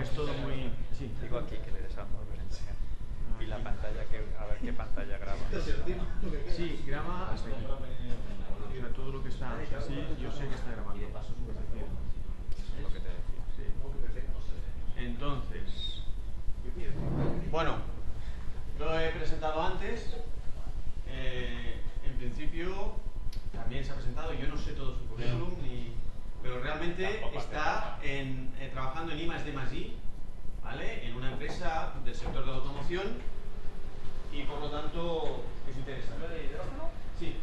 es todo muy... Sí. Digo aquí que le des a modo de presentación. Y la pantalla, a ver qué pantalla graba. Sí, graba hasta aquí. O sea, todo lo que está así, yo sé que está grabando. Lo que te decía. Sí. Entonces, bueno, lo he presentado antes. En principio, también se ha presentado. Yo no sé todo su currículum, pero realmente está trabajando en I+D+I, ¿vale? En una empresa del sector de la automoción y por lo tanto es interesante. ¿De hidrógeno? Sí.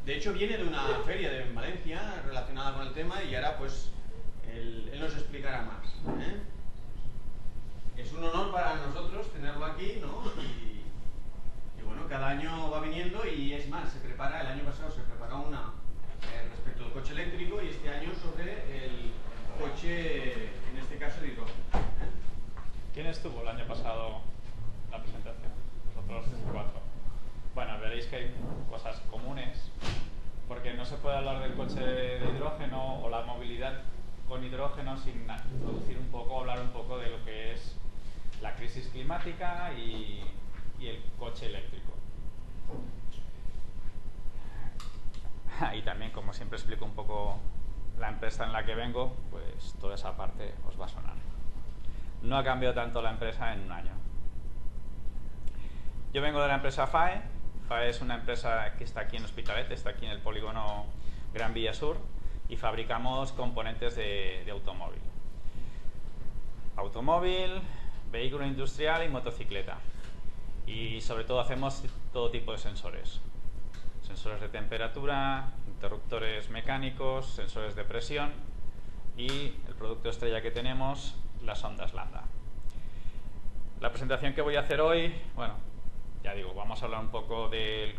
De hecho viene de una feria en Valencia relacionada con el tema y ahora pues él nos explicará más, ¿eh? Es un honor para nosotros tenerlo aquí, ¿no? Y bueno, cada año va viniendo y es más, el año pasado se preparó una respecto al coche eléctrico y este año sobre el coche, en este caso de hidrógeno, ¿eh? ¿Quién estuvo el año pasado en la presentación? Nosotros 4. Bueno, veréis que hay cosas comunes, porque no se puede hablar del coche de hidrógeno o la movilidad con hidrógeno sin introducir un poco, hablar un poco de lo que es la crisis climática y el coche eléctrico. Y también, como siempre explico un poco la empresa en la que vengo, pues toda esa parte os va a sonar. No ha cambiado tanto la empresa en un año. Yo vengo de la empresa FAE. FAE es una empresa que está aquí en Hospitalet, está aquí en el polígono Gran Vía Sur, y fabricamos componentes de automóvil. Automóvil, vehículo industrial y motocicleta. Y sobre todo hacemos todo tipo de sensores. Sensores de temperatura, interruptores mecánicos, sensores de presión y el producto estrella que tenemos, las ondas lambda. La presentación que voy a hacer hoy, bueno, ya digo, vamos a hablar un poco del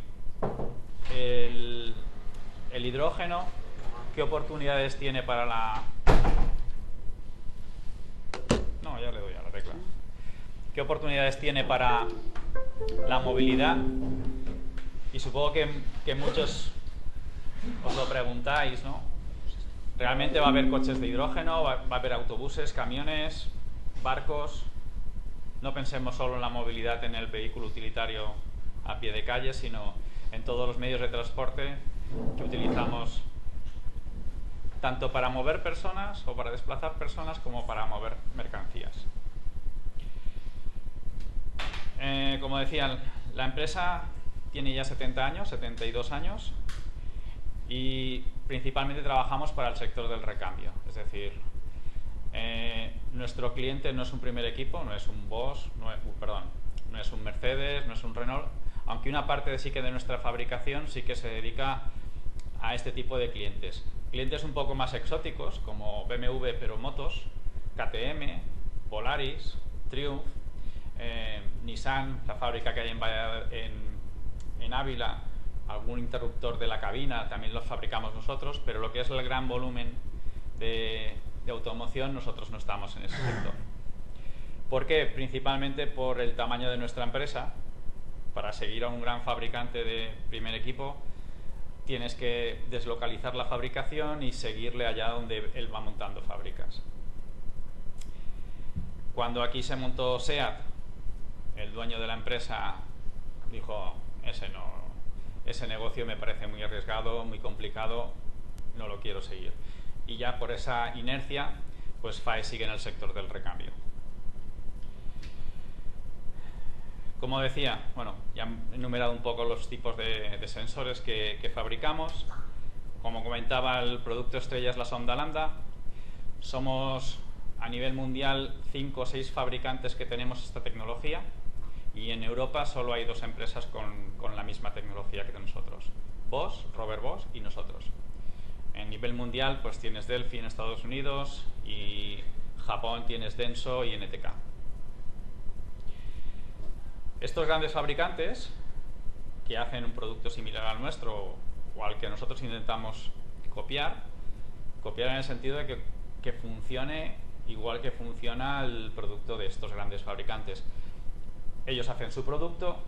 el hidrógeno, qué oportunidades tiene para la... No, ya le doy a la tecla. ¿Qué oportunidades tiene para la movilidad? Y supongo que muchos os lo preguntáis, ¿no? ¿Realmente va a haber coches de hidrógeno? ¿Va a haber autobuses, camiones, barcos? No pensemos solo en la movilidad en el vehículo utilitario a pie de calle, sino en todos los medios de transporte que utilizamos tanto para mover personas o para desplazar personas como para mover mercancías. Como decía, la empresa tiene ya 70 años, 72 años, y principalmente trabajamos para el sector del recambio. Es decir, nuestro cliente no es un primer equipo, no es un Bosch, no es un Mercedes, no es un Renault, aunque una parte sí que de nuestra fabricación sí que se dedica a este tipo de clientes. Clientes un poco más exóticos, como BMW, pero motos, KTM, Polaris, Triumph, Nissan, la fábrica que hay en Ávila, algún interruptor de la cabina también los fabricamos nosotros, pero lo que es el gran volumen de automoción, nosotros no estamos en ese sector. ¿Por qué? Principalmente por el tamaño de nuestra empresa. Para seguir a un gran fabricante de primer equipo tienes que deslocalizar la fabricación y seguirle allá donde él va montando fábricas. Cuando aquí se montó SEAT, el dueño de la empresa dijo: ese negocio me parece muy arriesgado, muy complicado, no lo quiero seguir. Y ya por esa inercia, pues FAE sigue en el sector del recambio. Como decía, bueno, ya he enumerado un poco los tipos de sensores que fabricamos. Como comentaba, el producto estrella es la sonda lambda. Somos a nivel mundial 5 o 6 fabricantes que tenemos esta tecnología, y en Europa solo hay 2 empresas con la misma tecnología que nosotros: Bosch, Robert Bosch y nosotros. En nivel mundial pues tienes Delphi en Estados Unidos, y Japón tienes Denso y NTK. Estos grandes fabricantes que hacen un producto similar al nuestro o al que nosotros intentamos copiar en el sentido de que funcione igual que funciona el producto de estos grandes fabricantes. Ellos hacen su producto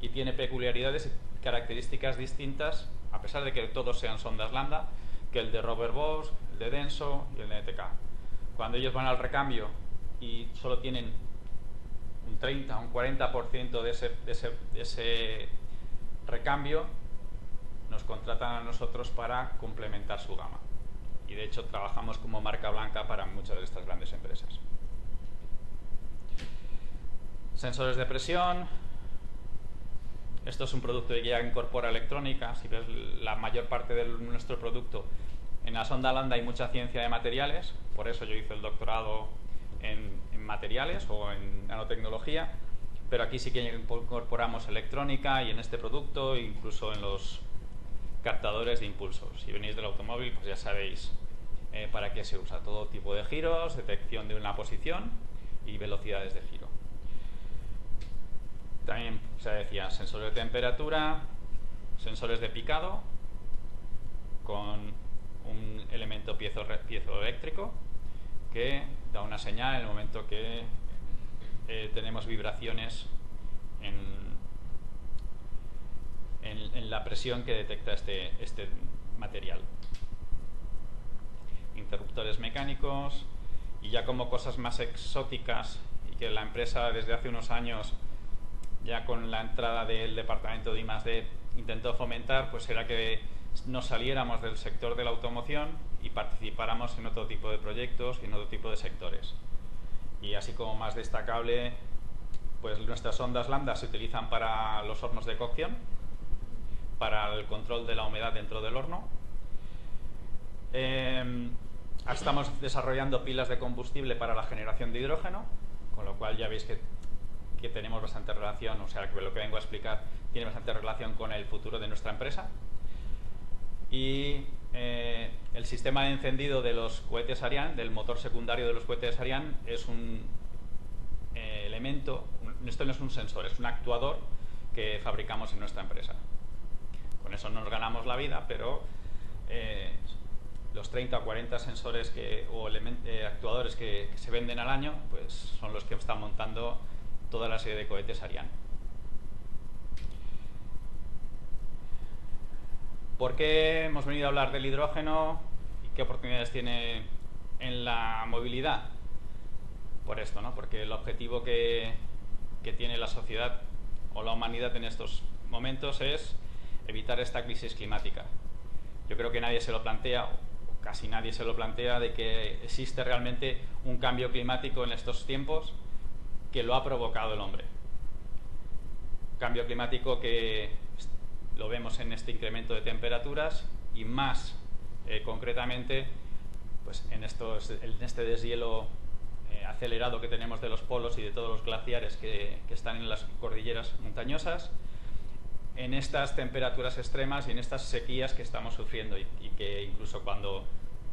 y tiene peculiaridades y características distintas, a pesar de que todos sean sondas lambda, que el de Robert Bosch, el de Denso y el de NTK. Cuando ellos van al recambio y solo tienen un 30, un 40% de ese recambio, nos contratan a nosotros para complementar su gama. Y de hecho trabajamos como marca blanca para muchas de estas grandes empresas. Sensores de presión. Esto es un producto que ya incorpora electrónica. Si ves la mayor parte de nuestro producto, en la sonda Lambda hay mucha ciencia de materiales, por eso yo hice el doctorado en materiales o en nanotecnología, pero aquí sí que incorporamos electrónica y en este producto, incluso en los captadores de impulsos. Si venís del automóvil, pues ya sabéis para qué se usa. Todo tipo de giros, detección de una posición y velocidades de giro. También se decía sensores de temperatura, sensores de picado con un elemento piezoeléctrico que da una señal en el momento que tenemos vibraciones en la presión que detecta este material. Interruptores mecánicos y ya como cosas más exóticas y que la empresa desde hace unos años, ya con la entrada del departamento de I+D, intentó fomentar, pues era que nos saliéramos del sector de la automoción y participáramos en otro tipo de proyectos y en otro tipo de sectores. Y así como más destacable, pues nuestras sondas Lambda se utilizan para los hornos de cocción, para el control de la humedad dentro del horno. Estamos desarrollando pilas de combustible para la generación de hidrógeno, con lo cual ya veis que tenemos bastante relación, o sea, que lo que vengo a explicar tiene bastante relación con el futuro de nuestra empresa. Y el sistema de encendido de los cohetes Ariane, del motor secundario de los cohetes Ariane, es un elemento, esto no es un sensor, es un actuador que fabricamos en nuestra empresa. Con eso no nos ganamos la vida, pero los 30 o 40 sensores o actuadores que se venden al año, pues son los que están montando toda la serie de cohetes Ariane. ¿Por qué hemos venido a hablar del hidrógeno y qué oportunidades tiene en la movilidad? Por esto, ¿no? Porque el objetivo que tiene la sociedad o la humanidad en estos momentos es evitar esta crisis climática. Yo creo que nadie se lo plantea, o casi nadie se lo plantea, de que existe realmente un cambio climático en estos tiempos que lo ha provocado el hombre. Cambio climático que lo vemos en este incremento de temperaturas y más concretamente pues en este deshielo acelerado que tenemos de los polos y de todos los glaciares que están en las cordilleras montañosas, en estas temperaturas extremas y en estas sequías que estamos sufriendo y que incluso cuando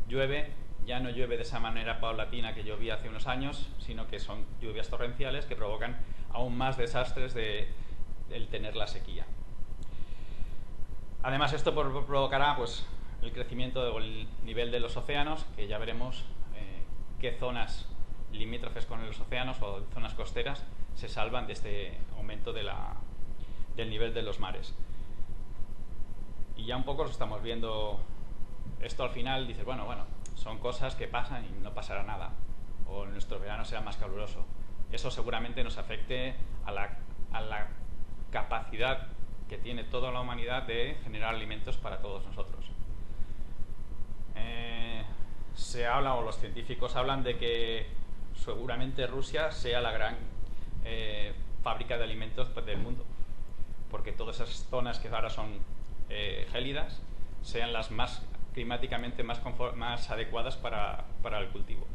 llueve ya no llueve de esa manera paulatina que llovía hace unos años, sino que son lluvias torrenciales que provocan aún más desastres del tener la sequía. Además, esto provocará pues el crecimiento del nivel de los océanos, que ya veremos qué zonas limítrofes con los océanos o zonas costeras se salvan de este aumento del nivel de los mares. Y ya un poco lo estamos viendo. Esto al final dices, bueno, son cosas que pasan y no pasará nada, o nuestro verano será más caluroso. Eso seguramente nos afecte a la capacidad que tiene toda la humanidad de generar alimentos para todos nosotros. Se habla, o los científicos hablan, de que seguramente Rusia sea la gran fábrica de alimentos del mundo, porque todas esas zonas que ahora son gélidas sean las más climáticamente más adecuadas para el cultivo.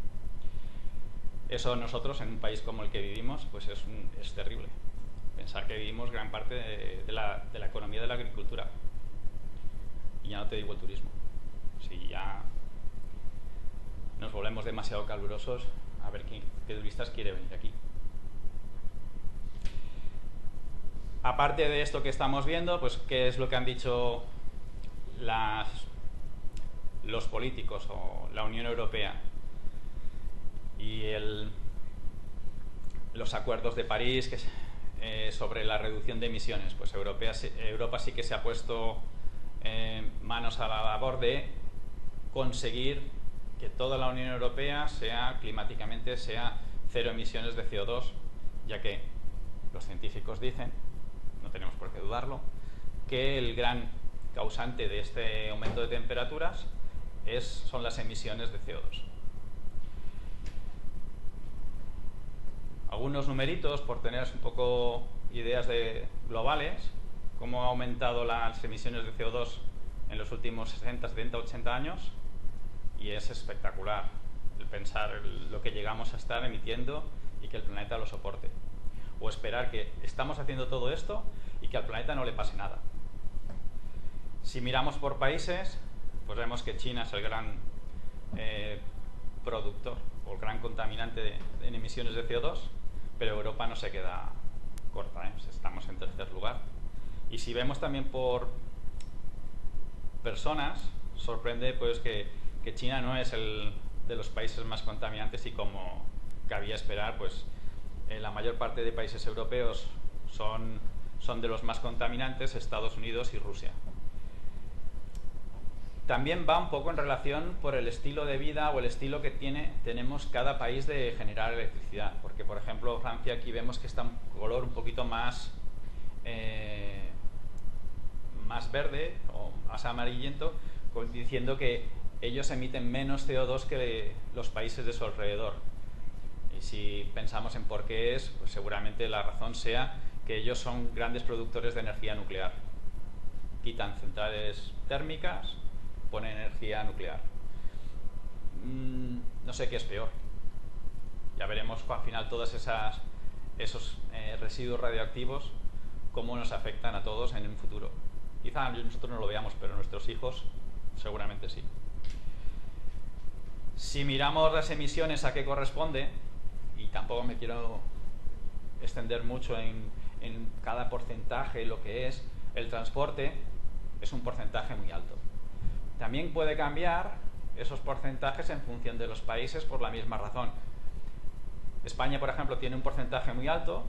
Eso nosotros, en un país como el que vivimos, pues es terrible. Pensar que vivimos gran parte de la economía de la agricultura. Y ya no te digo el turismo. Si ya nos volvemos demasiado calurosos, a ver qué turistas quiere venir aquí. Aparte de esto que estamos viendo, pues qué es lo que han dicho los políticos o la Unión Europea y los acuerdos de París sobre la reducción de emisiones. Pues Europa sí que se ha puesto manos a la labor de conseguir que toda la Unión Europea climáticamente sea cero emisiones de CO2, ya que los científicos dicen, no tenemos por qué dudarlo, que el gran causante de este aumento de temperaturas son las emisiones de CO2. Algunos numeritos por tener un poco ideas globales, cómo ha aumentado las emisiones de CO2 en los últimos 60, 70, 80 años, y es espectacular el pensar lo que llegamos a estar emitiendo y que el planeta lo soporte. O esperar que estamos haciendo todo esto y que al planeta no le pase nada. Si miramos por países, pues vemos que China es el gran productor o el gran contaminante en emisiones de CO2, pero Europa no se queda corta, estamos en tercer lugar. Y si vemos también por personas, sorprende pues que China no es el de los países más contaminantes, y como cabía esperar, pues la mayor parte de países europeos son de los más contaminantes, Estados Unidos y Rusia. También va un poco en relación por el estilo de vida o el estilo que tenemos cada país de generar electricidad, porque por ejemplo Francia, aquí vemos que está un color un poquito más verde o más amarillento, diciendo que ellos emiten menos CO2 que los países de su alrededor. Y si pensamos en por qué es, pues seguramente la razón sea que ellos son grandes productores de energía nuclear. Quitan centrales térmicas, ponen energía nuclear. No sé qué es peor. Ya veremos al final todos esos residuos radioactivos, cómo nos afectan a todos en un futuro. Quizá nosotros no lo veamos, pero nuestros hijos seguramente sí. Si miramos las emisiones a qué corresponde, y tampoco me quiero extender mucho en cada porcentaje, lo que es el transporte, es un porcentaje muy alto. También puede cambiar esos porcentajes en función de los países por la misma razón. España, por ejemplo, tiene un porcentaje muy alto.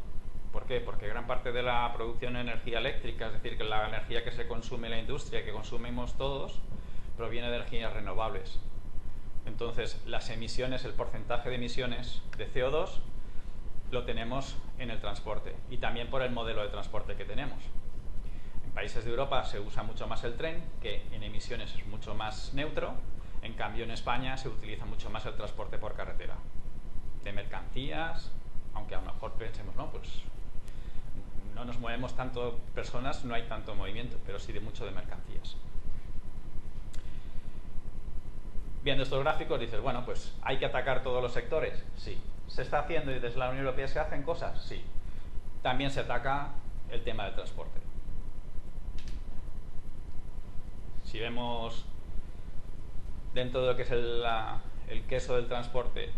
¿Por qué? Porque gran parte de la producción de energía eléctrica, es decir, que la energía que se consume en la industria, que consumimos todos, proviene de energías renovables. Entonces, las emisiones, el porcentaje de emisiones de CO2 lo tenemos en el transporte, y también por el modelo de transporte que tenemos. En países de Europa se usa mucho más el tren, que en emisiones es mucho más neutro. En cambio, en España se utiliza mucho más el transporte por carretera, de mercancías, aunque a lo mejor pensemos, no, pues no nos movemos tanto personas, no hay tanto movimiento, pero sí mucho de mercancías. Viendo estos gráficos dices, bueno, pues hay que atacar todos los sectores. Sí. ¿Se está haciendo y desde la Unión Europea se hacen cosas? Sí. También se ataca el tema del transporte. Si vemos dentro de lo que es el queso del transporte,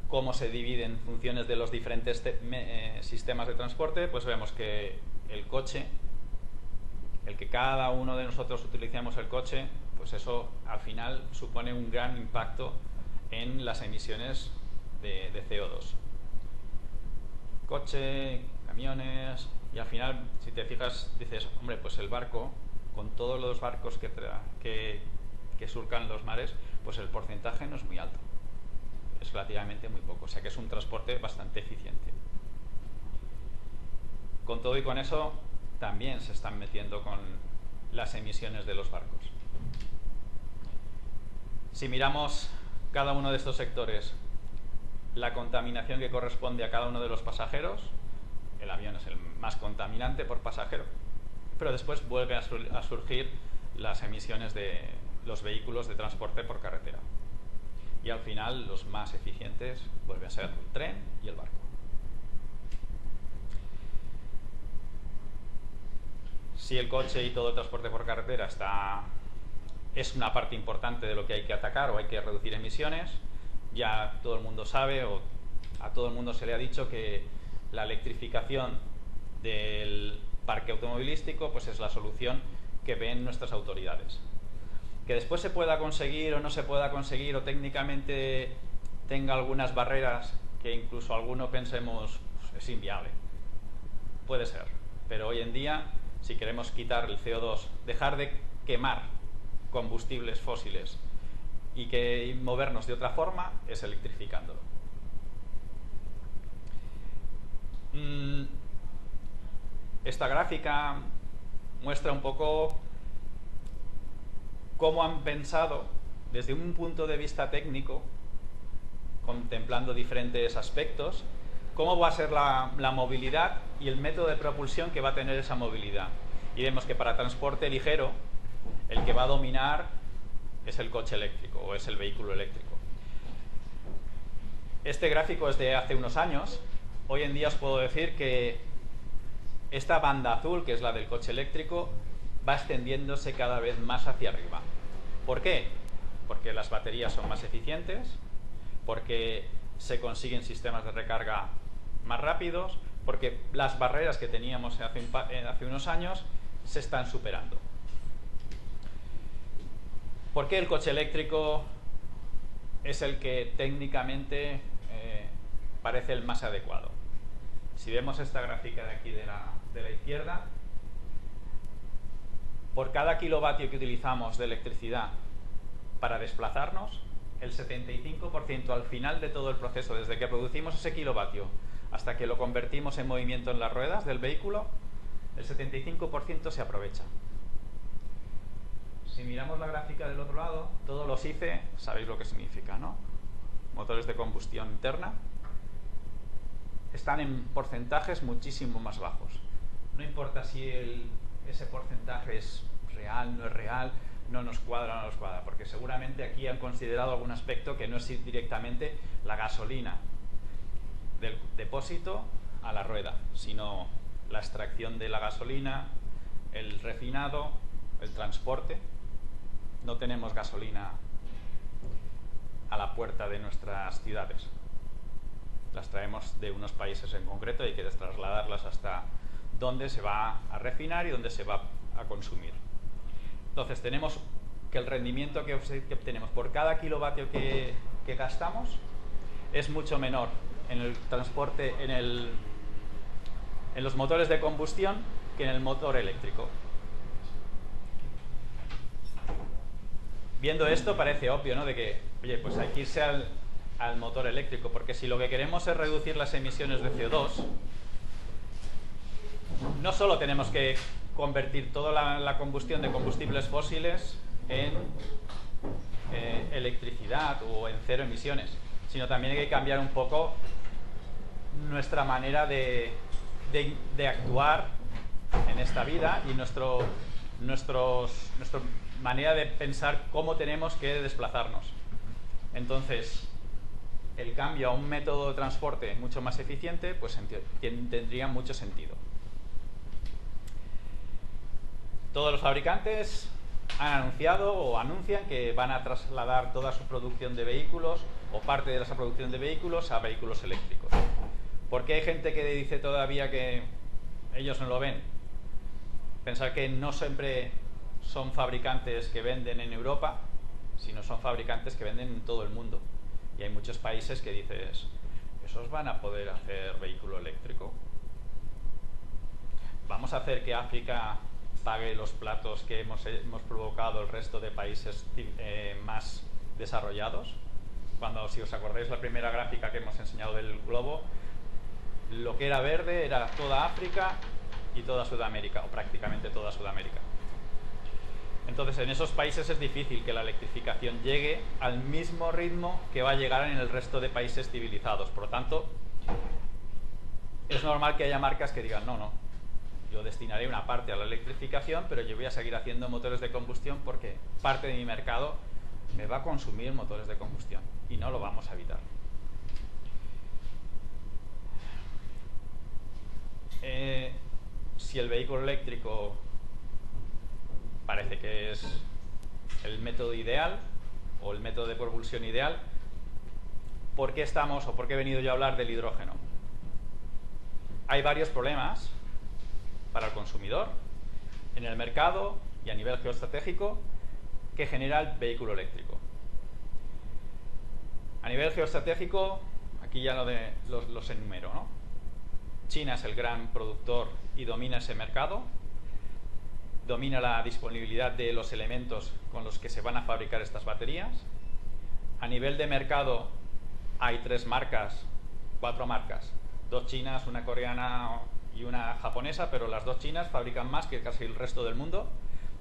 cómo se divide en funciones de los diferentes sistemas de transporte, pues vemos que el coche, el que cada uno de nosotros utilicemos el coche, pues eso al final supone un gran impacto en las emisiones de CO2. Coche, camiones, y al final, si te fijas, dices, hombre, pues el barco, con todos los barcos que surcan los mares, pues el porcentaje no es muy alto. Es relativamente muy poco, o sea que es un transporte bastante eficiente. Con todo y con eso, también se están metiendo con las emisiones de los barcos. Si miramos cada uno de estos sectores, la contaminación que corresponde a cada uno de los pasajeros, el avión es el más contaminante por pasajero, pero después vuelve a surgir las emisiones de los vehículos de transporte por carretera. Y al final los más eficientes vuelven a ser el tren y el barco. Si el coche y todo el transporte por carretera es una parte importante de lo que hay que atacar o hay que reducir emisiones, ya todo el mundo sabe, o a todo el mundo se le ha dicho, que la electrificación del parque automovilístico pues es la solución que ven nuestras autoridades. Que después se pueda conseguir o no se pueda conseguir, o técnicamente tenga algunas barreras que incluso alguno pensemos pues, es inviable. Puede ser, pero hoy en día, si queremos quitar el CO2, dejar de quemar combustibles fósiles y que movernos de otra forma es electrificándolo. Esta gráfica muestra un poco cómo han pensado desde un punto de vista técnico, contemplando diferentes aspectos, cómo va a ser la movilidad y el método de propulsión que va a tener esa movilidad. Y vemos que para transporte ligero, el que va a dominar es el coche eléctrico o es el vehículo eléctrico. Este gráfico es de hace unos años. Hoy en día os puedo decir que esta banda azul, que es la del coche eléctrico, va extendiéndose cada vez más hacia arriba. ¿Por qué? Porque las baterías son más eficientes, porque se consiguen sistemas de recarga más rápidos, porque las barreras que teníamos hace unos años se están superando. ¿Por qué el coche eléctrico es el que técnicamente parece el más adecuado? Si vemos esta gráfica de aquí de la izquierda, por cada kilovatio que utilizamos de electricidad para desplazarnos, el 75% al final de todo el proceso, desde que producimos ese kilovatio hasta que lo convertimos en movimiento en las ruedas del vehículo, el 75% se aprovecha. Si miramos la gráfica del otro lado, todos los ICE, sabéis lo que significa, ¿no? Motores de combustión interna, están en porcentajes muchísimo más bajos. No importa si ese porcentaje es real, no es real, no nos cuadra o no nos cuadra, porque seguramente aquí han considerado algún aspecto que no es ir directamente la gasolina del depósito a la rueda, sino la extracción de la gasolina, el refinado, el transporte. No tenemos gasolina a la puerta de nuestras ciudades. Las traemos de unos países en concreto y hay que trasladarlas hasta donde se va a refinar y donde se va a consumir. Entonces tenemos que el rendimiento que obtenemos por cada kilovatio que gastamos es mucho menor en el transporte, en los motores de combustión, que en el motor eléctrico. Viendo esto parece obvio, ¿no? De que, oye, pues hay que irse al motor eléctrico, porque si lo que queremos es reducir las emisiones de CO2, no solo tenemos que convertir toda la combustión de combustibles fósiles en electricidad o en cero emisiones, sino también hay que cambiar un poco nuestra manera de actuar en esta vida y nuestra manera de pensar cómo tenemos que desplazarnos. Entonces, el cambio a un método de transporte mucho más eficiente, pues tendría mucho sentido. Todos los fabricantes han anunciado o anuncian que van a trasladar toda su producción de vehículos o parte de esa producción de vehículos a vehículos eléctricos. ¿Por qué hay gente que dice todavía que ellos no lo ven? Pensar que no siempre son fabricantes que venden en Europa, sino son fabricantes que venden en todo el mundo. Y hay muchos países que dices, ¿esos van a poder hacer vehículo eléctrico? ¿Vamos a hacer que África pague los platos que hemos provocado el resto de países más desarrollados? Cuando, si os acordáis, la primera gráfica que hemos enseñado del globo, lo que era verde era toda África y toda Sudamérica, o prácticamente toda Sudamérica. Entonces, en esos países es difícil que la electrificación llegue al mismo ritmo que va a llegar en el resto de países civilizados. Por lo tanto, es normal que haya marcas que digan, no, yo destinaré una parte a la electrificación, pero yo voy a seguir haciendo motores de combustión porque parte de mi mercado me va a consumir motores de combustión y no lo vamos a evitar. Si el vehículo eléctrico parece que es el método ideal o el método de propulsión ideal, ¿por qué he venido yo a hablar del hidrógeno? Hay varios problemas para el consumidor, en el mercado y a nivel geoestratégico que genera el vehículo eléctrico. A nivel geoestratégico, aquí ya los enumero, ¿no? China es el gran productor y domina ese mercado, domina la disponibilidad de los elementos con los que se van a fabricar estas baterías. A nivel de mercado hay 4 marcas, 2 chinas, una coreana y una japonesa, pero las 2 chinas fabrican más que casi el resto del mundo,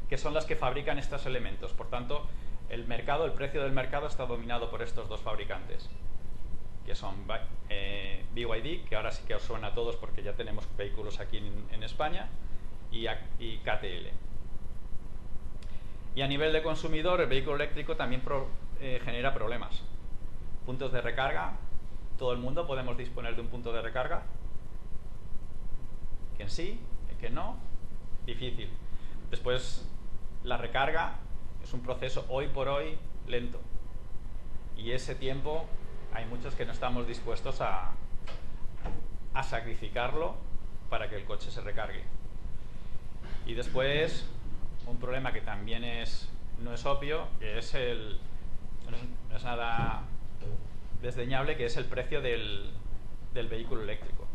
que son las que fabrican estos elementos. Por tanto, el precio del mercado está dominado por estos 2 fabricantes, que son BYD, que ahora sí que os suena a todos porque ya tenemos vehículos aquí en España, y KTL. Y a nivel de consumidor, el vehículo eléctrico también genera problemas. Puntos de recarga, todo el mundo podemos disponer de un punto de recarga. Que sí, que no, difícil. Después, la recarga es un proceso hoy por hoy lento. Y ese tiempo hay muchos que no estamos dispuestos a sacrificarlo para que el coche se recargue. Y después, un problema que también no es obvio, que no es nada desdeñable, que es el precio del vehículo eléctrico.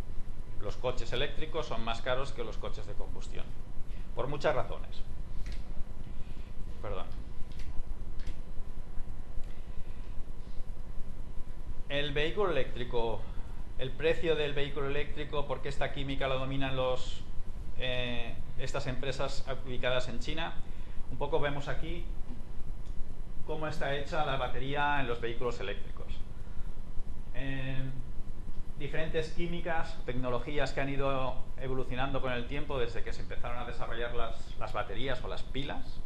Los coches eléctricos son más caros que los coches de combustión, por muchas razones. Perdón. El vehículo eléctrico, el precio del vehículo eléctrico, porque esta química la dominan estas empresas ubicadas en China. Un poco vemos aquí cómo está hecha la batería en los vehículos eléctricos. Diferentes químicas, tecnologías que han ido evolucionando con el tiempo desde que se empezaron a desarrollar las baterías o las pilas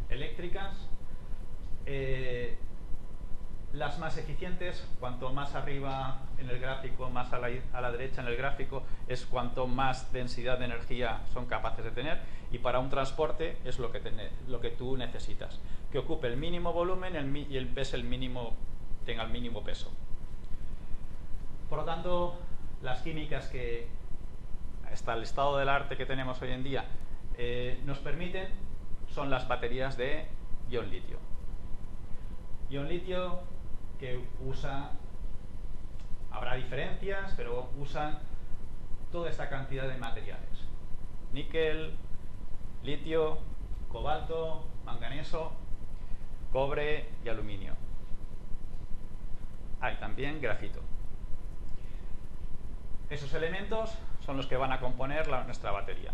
eléctricas. Las más eficientes, cuanto más arriba en el gráfico, más a la derecha en el gráfico, es cuanto más densidad de energía son capaces de tener, y para un transporte es lo que tú necesitas, que ocupe el mínimo volumen y el peso tenga el mínimo peso. Por lo tanto, las químicas que hasta el estado del arte que tenemos hoy en día nos permiten son las baterías de ion litio. Ion litio que habrá diferencias, pero usan toda esta cantidad de materiales: níquel, litio, cobalto, manganeso, cobre y aluminio. Hay también grafito. Esos elementos son los que van a componer nuestra batería.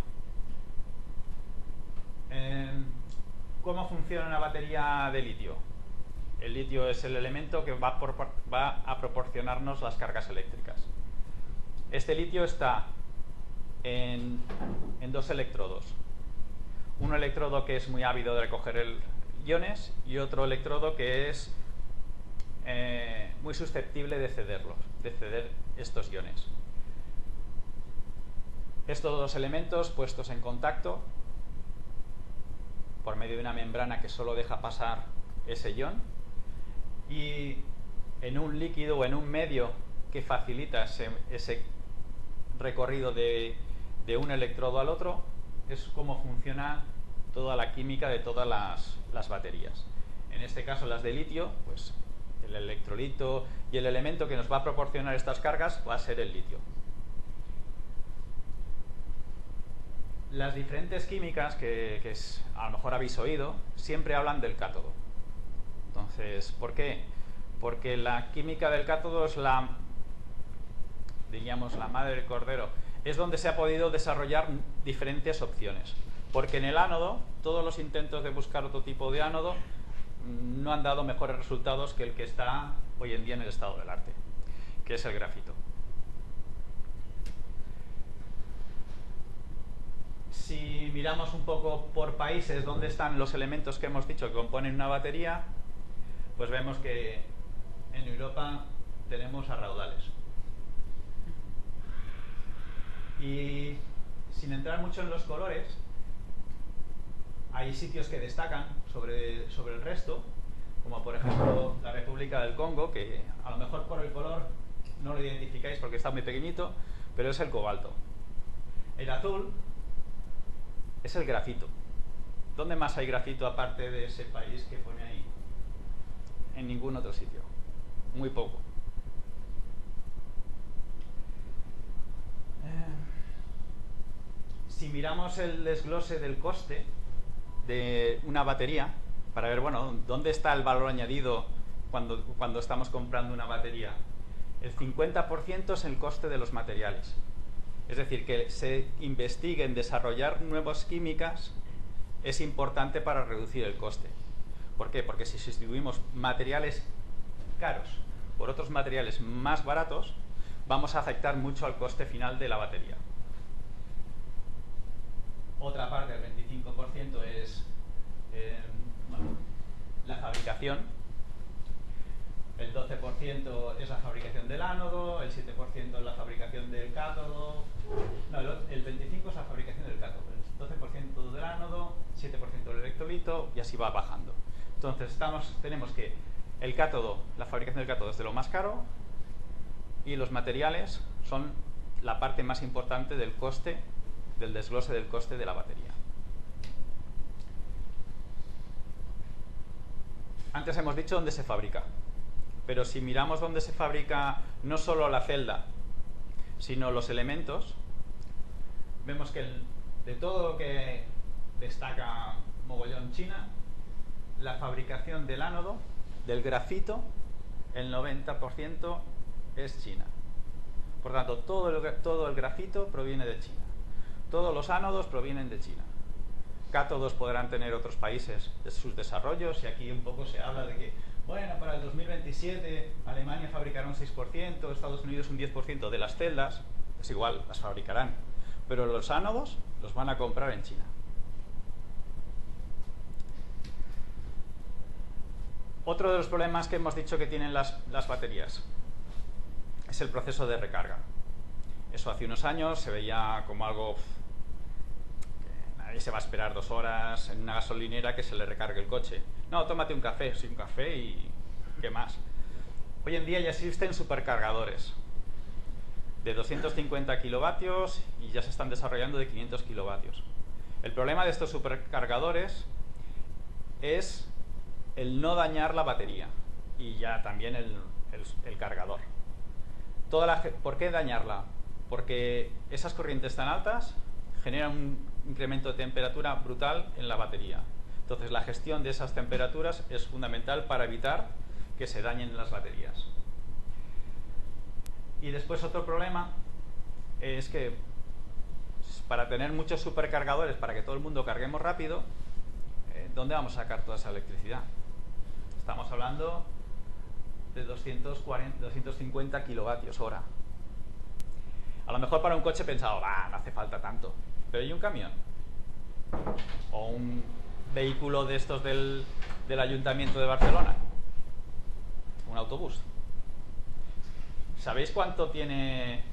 ¿Cómo funciona una batería de litio? El litio es el elemento que va a proporcionarnos las cargas eléctricas. Este litio está en 2 electrodos. Un electrodo que es muy ávido de recoger iones y otro electrodo que es muy susceptible de ceder estos iones. Estos 2 elementos puestos en contacto por medio de una membrana que solo deja pasar ese ion, y en un líquido o en un medio que facilita ese recorrido de un electrodo al otro, es como funciona toda la química de todas las baterías. En este caso, las de litio, pues el electrolito y el elemento que nos va a proporcionar estas cargas va a ser el litio. Las diferentes químicas que a lo mejor habéis oído siempre hablan del cátodo. Entonces, ¿por qué? Porque la química del cátodo es diríamos, la madre del cordero. Es donde se ha podido desarrollar diferentes opciones. Porque en el ánodo, todos los intentos de buscar otro tipo de ánodo no han dado mejores resultados que el que está hoy en día en el estado del arte, que es el grafito. Si miramos un poco por países dónde están los elementos que hemos dicho que componen una batería, pues vemos que en Europa tenemos a raudales. Y sin entrar mucho en los colores, hay sitios que destacan sobre el resto, como por ejemplo la República del Congo, que a lo mejor por el color no lo identificáis porque está muy pequeñito, pero es el cobalto. El azul es el grafito. ¿Dónde más hay grafito aparte de ese país que pone ahí? En ningún otro sitio. Muy poco. Si miramos el desglose del coste de una batería, para ver, bueno, dónde está el valor añadido cuando estamos comprando una batería. El 50% es el coste de los materiales. Es decir, que se investigue en desarrollar nuevas químicas es importante para reducir el coste. ¿Por qué? Porque si sustituimos materiales caros por otros materiales más baratos, vamos a afectar mucho al coste final de la batería. Otra parte, el 25%, es la fabricación. El 12% es la fabricación del ánodo, el 7% es la fabricación del cátodo. No, el 25% es la fabricación del cátodo, el 12% del ánodo, 7% del electrolito, y así va bajando. Entonces tenemos que el cátodo, la fabricación del cátodo es de lo más caro, y los materiales son la parte más importante del coste, del desglose del coste de la batería. Antes hemos dicho dónde se fabrica, pero si miramos dónde se fabrica no solo la celda, sino los elementos, vemos que de todo lo que destaca mogollón China, la fabricación del ánodo, del grafito, el 90% es China. Por tanto, todo el grafito proviene de China. Todos los ánodos provienen de China. Cátodos podrán tener otros países de sus desarrollos, y aquí un poco se habla de que, bueno, para el 2027 Alemania fabricará un 6%, Estados Unidos un 10% de las celdas, es igual, las fabricarán. Pero los ánodos los van a comprar en China. Otro de los problemas que hemos dicho que tienen las baterías es el proceso de recarga. Eso hace unos años se veía como algo que nadie se va a esperar 2 horas en una gasolinera que se le recargue el coche. No, tómate un café, sí, un café y ¿qué más? Hoy en día ya existen supercargadores de 250 kilovatios y ya se están desarrollando de 500 kilovatios. El problema de estos supercargadores es el no dañar la batería y ya también el cargador. ¿Por qué dañarla? Porque esas corrientes tan altas generan un incremento de temperatura brutal en la batería. Entonces la gestión de esas temperaturas es fundamental para evitar que se dañen las baterías. Y después otro problema es que para tener muchos supercargadores, para que todo el mundo carguemos rápido, ¿dónde vamos a sacar toda esa electricidad? Estamos hablando de 250 kilovatios hora. A lo mejor para un coche he pensado, no hace falta tanto. Pero ¿y un camión? ¿O un vehículo de estos del Ayuntamiento de Barcelona? ¿Un autobús? ¿Sabéis cuánto tiene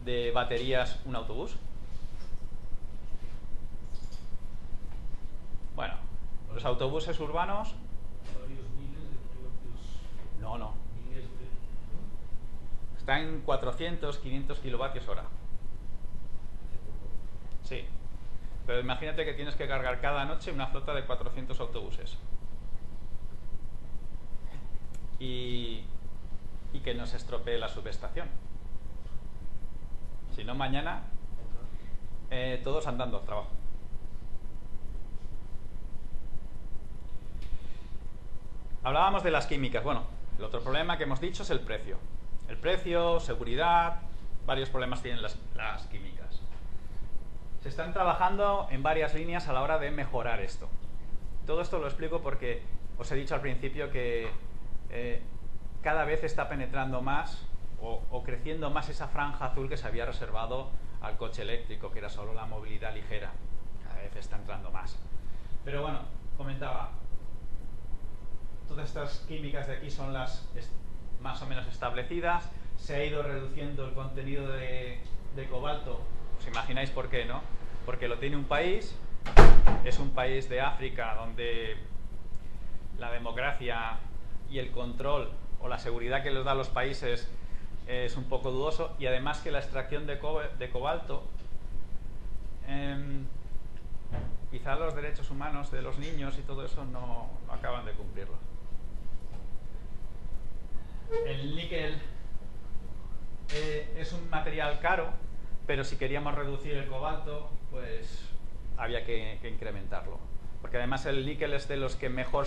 de baterías un autobús? Bueno, los autobuses urbanos... No. Está en 400, 500 kilovatios hora. Sí. Pero imagínate que tienes que cargar cada noche una flota de 400 autobuses. Y que no se estropee la subestación. Si no, mañana todos andando al trabajo. Hablábamos de las químicas. Bueno, el otro problema que hemos dicho es el precio. El precio, seguridad, varios problemas tienen las químicas. Se están trabajando en varias líneas a la hora de mejorar esto. Todo esto lo explico porque os he dicho al principio que cada vez está penetrando más o creciendo más esa franja azul que se había reservado al coche eléctrico, que era solo la movilidad ligera. Cada vez está entrando más. Pero bueno, comentaba, todas estas químicas de aquí son las más o menos establecidas. Se ha ido reduciendo el contenido de cobalto. ¿Os imagináis por qué, no? Porque lo tiene un país, es un país de África donde la democracia y el control o la seguridad que les da a los países es un poco dudoso, y además que la extracción de cobalto, quizá los derechos humanos de los niños y todo eso no acaban de cumplirlo. El níquel es un material caro, pero si queríamos reducir el cobalto, pues había que incrementarlo. Porque además el níquel es de los que mejor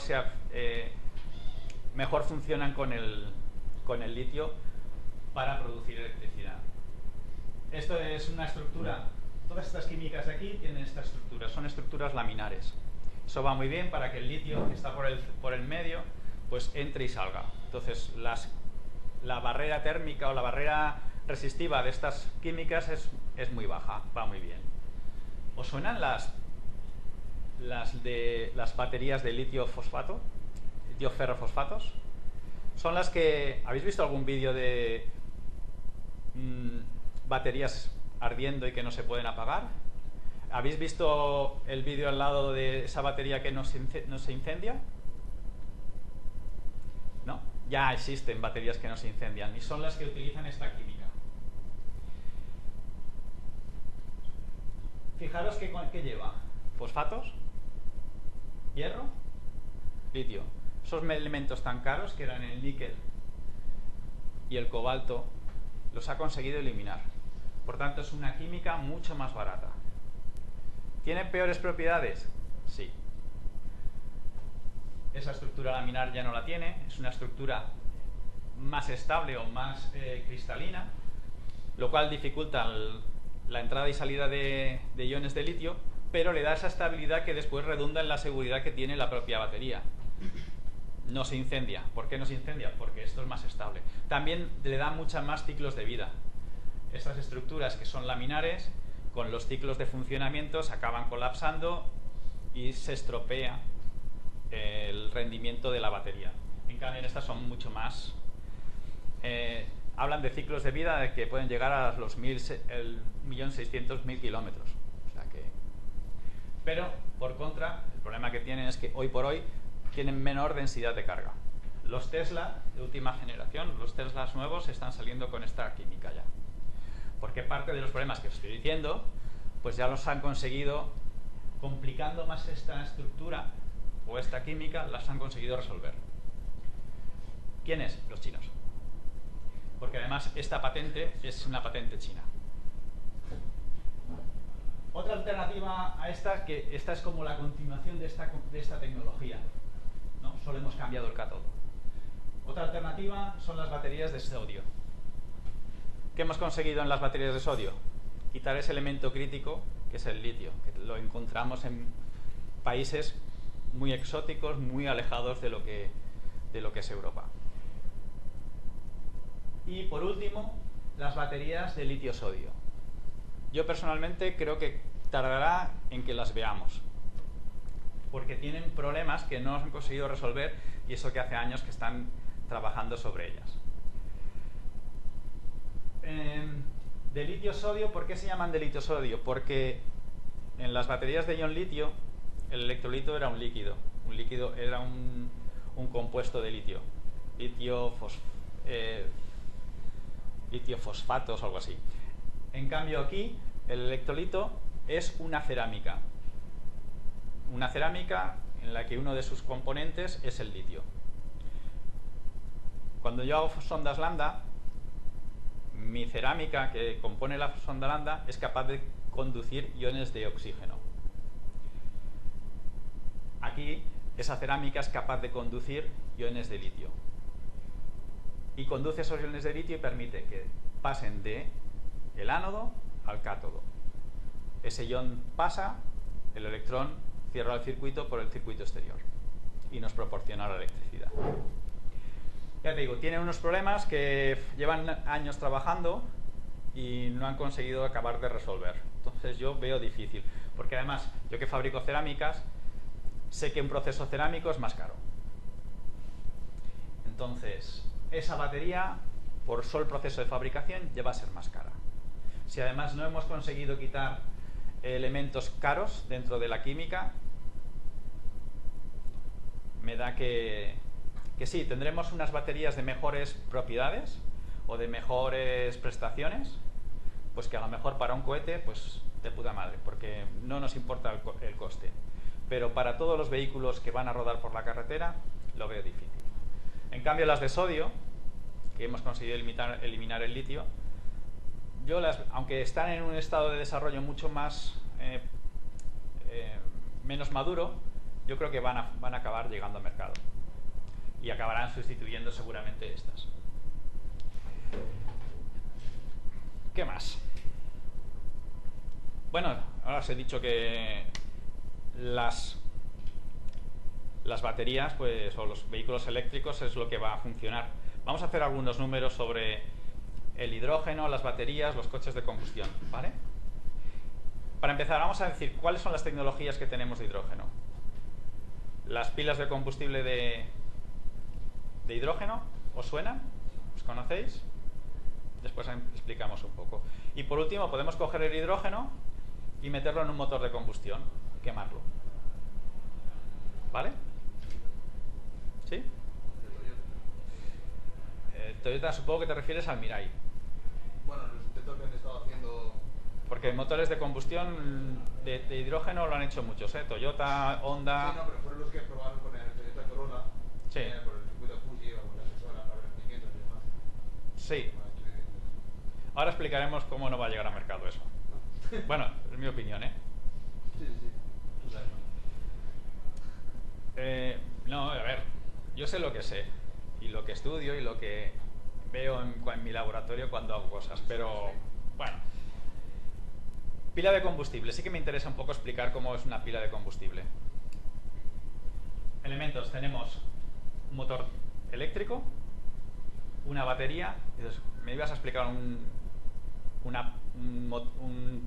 mejor funcionan con el litio para producir electricidad. Esto es una estructura, todas estas químicas de aquí tienen esta estructura, son estructuras laminares. Eso va muy bien para que el litio que está por el medio pues entre y salga. Entonces la barrera térmica o la barrera resistiva de estas químicas es muy baja, va muy bien. ¿Os suenan las baterías de litio fosfato? Litio ferrofosfatos. Son las que... ¿Habéis visto algún vídeo de baterías ardiendo y que no se pueden apagar? ¿Habéis visto el vídeo al lado de esa batería que no se incendia? ¿No? Ya existen baterías que no se incendian y son las que utilizan esta química. Fijaros ¿qué lleva? Fosfatos, hierro, litio. Esos elementos tan caros que eran el níquel y el cobalto los ha conseguido eliminar. Por tanto, es una química mucho más barata. ¿Tiene peores propiedades? Sí. Esa estructura laminar ya no la tiene, es una estructura más estable o más cristalina, lo cual dificulta la entrada y salida de iones de litio, pero le da esa estabilidad que después redunda en la seguridad que tiene la propia batería. No se incendia. ¿Por qué no se incendia? Porque esto es más estable. También le da muchos más ciclos de vida. Estas estructuras que son laminares, con los ciclos de funcionamiento se acaban colapsando y se estropea el rendimiento de la batería. En cambio, en estas son mucho más... hablan de ciclos de vida de que pueden llegar a los 1.600.000 kilómetros. O sea que... Pero, por contra, el problema que tienen es que hoy por hoy tienen menor densidad de carga. Los Tesla de última generación, los Teslas nuevos, están saliendo con esta química ya. Porque parte de los problemas que os estoy diciendo, pues ya los han conseguido, complicando más esta estructura o esta química, las han conseguido resolver. ¿Quiénes? Los chinos. Porque además esta patente es una patente china. Otra alternativa a esta, que esta es como la continuación de esta tecnología, ¿no? Solo hemos cambiado el cátodo. Otra alternativa son las baterías de sodio. ¿Qué hemos conseguido en las baterías de sodio? Quitar ese elemento crítico que es el litio, que lo encontramos en países muy exóticos, muy alejados de lo que es Europa. Y por último, las baterías de litio-sodio. Yo personalmente creo que tardará en que las veamos, porque tienen problemas que no han conseguido resolver, y eso que hace años que están trabajando sobre ellas. De litio-sodio, ¿por qué se llaman de litio-sodio? Porque en las baterías de ion litio el electrolito era un líquido. Un líquido era un compuesto de litio. Litio-fosfatos o algo así. En cambio aquí el electrolito es una cerámica. Una cerámica en la que uno de sus componentes es el litio. Cuando yo hago sondas lambda, mi cerámica que compone la sonda lambda es capaz de conducir iones de oxígeno. Aquí esa cerámica es capaz de conducir iones de litio. Y conduce esos iones de litio y permite que pasen de el ánodo al cátodo. Ese ion pasa, el electrón cierra el circuito por el circuito exterior y nos proporciona la electricidad. Ya te digo, tienen unos problemas que llevan años trabajando y no han conseguido acabar de resolver. Entonces yo veo difícil, porque además yo que fabrico cerámicas sé que un proceso cerámico es más caro. Entonces esa batería, por solo el proceso de fabricación, ya va a ser más cara. Si además no hemos conseguido quitar elementos caros dentro de la química, me da que sí, tendremos unas baterías de mejores propiedades o de mejores prestaciones, pues que a lo mejor para un cohete, pues de puta madre, porque no nos importa el coste. Pero para todos los vehículos que van a rodar por la carretera, lo veo difícil. En cambio, las de sodio, que hemos conseguido eliminar el litio, aunque están en un estado de desarrollo mucho más menos maduro, yo creo que van a acabar llegando al mercado. y acabarán sustituyendo seguramente estas. ¿Qué más? Bueno, ahora os he dicho que las baterías, pues, o los vehículos eléctricos es lo que va a funcionar. Vamos a hacer algunos números sobre el hidrógeno, las baterías, los coches de combustión, ¿vale? Para empezar, vamos a decir cuáles son las tecnologías que tenemos de hidrógeno. Las pilas de combustible de hidrógeno, ¿os suenan? ¿Os conocéis? Después explicamos un poco. Y por último, podemos coger el hidrógeno y meterlo en un motor de combustión, quemarlo. ¿Vale? ¿Sí? Toyota, supongo que te refieres al Mirai. Bueno, los intentos que han estado haciendo... Porque motores de combustión de hidrógeno lo han hecho muchos, ¿eh? Toyota, Honda... Sí, no, pero fueron los que probaron con el Toyota Corolla. Sí. Por el circuito Fuji o con la asesora para ver rendimientos y demás. Sí. Ahora explicaremos cómo no va a llegar a mercado eso. Bueno, es mi opinión, ¿eh? Sí, sí, sí. Tú sabes, ¿no? No, a ver, yo sé lo que sé, y lo que estudio, y lo que veo en mi laboratorio cuando hago cosas, pero bueno. Pila de combustible. Sí que me interesa un poco explicar cómo es una pila de combustible. Elementos. Tenemos un motor eléctrico, una batería. Entonces, me ibas a explicar un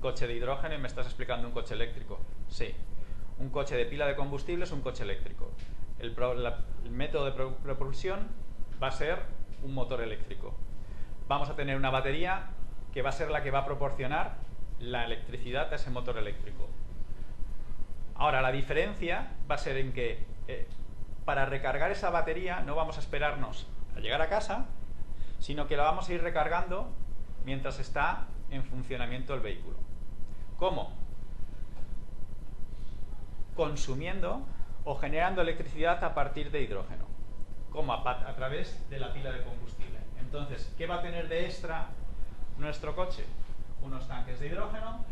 coche de hidrógeno y me estás explicando un coche eléctrico. Sí. Un coche de pila de combustible es un coche eléctrico. El método de propulsión va a ser un motor eléctrico. Vamos a tener una batería que va a ser la que va a proporcionar la electricidad a ese motor eléctrico. Ahora, la diferencia va a ser en que para recargar esa batería no vamos a esperarnos a llegar a casa, sino que la vamos a ir recargando mientras está en funcionamiento el vehículo. ¿Cómo? Consumiendo o generando electricidad a partir de hidrógeno. ¿Cómo? A través de la pila de combustible. Entonces, ¿qué va a tener de extra nuestro coche? Unos tanques de hidrógeno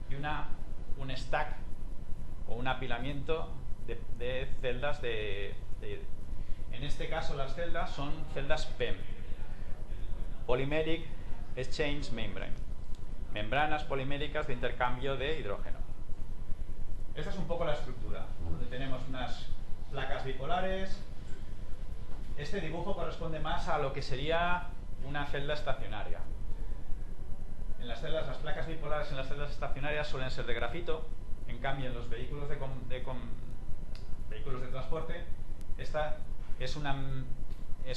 y un stack o un apilamiento de celdas en este caso las celdas son celdas PEM, Polymeric Exchange Membrane, membranas poliméricas de intercambio de hidrógeno. Esta es un poco la estructura, donde tenemos unas placas bipolares. Este dibujo corresponde más a lo que sería una celda estacionaria. En las placas bipolares en las celdas estacionarias suelen ser de grafito. En cambio, en los vehículos vehículos de transporte, esta es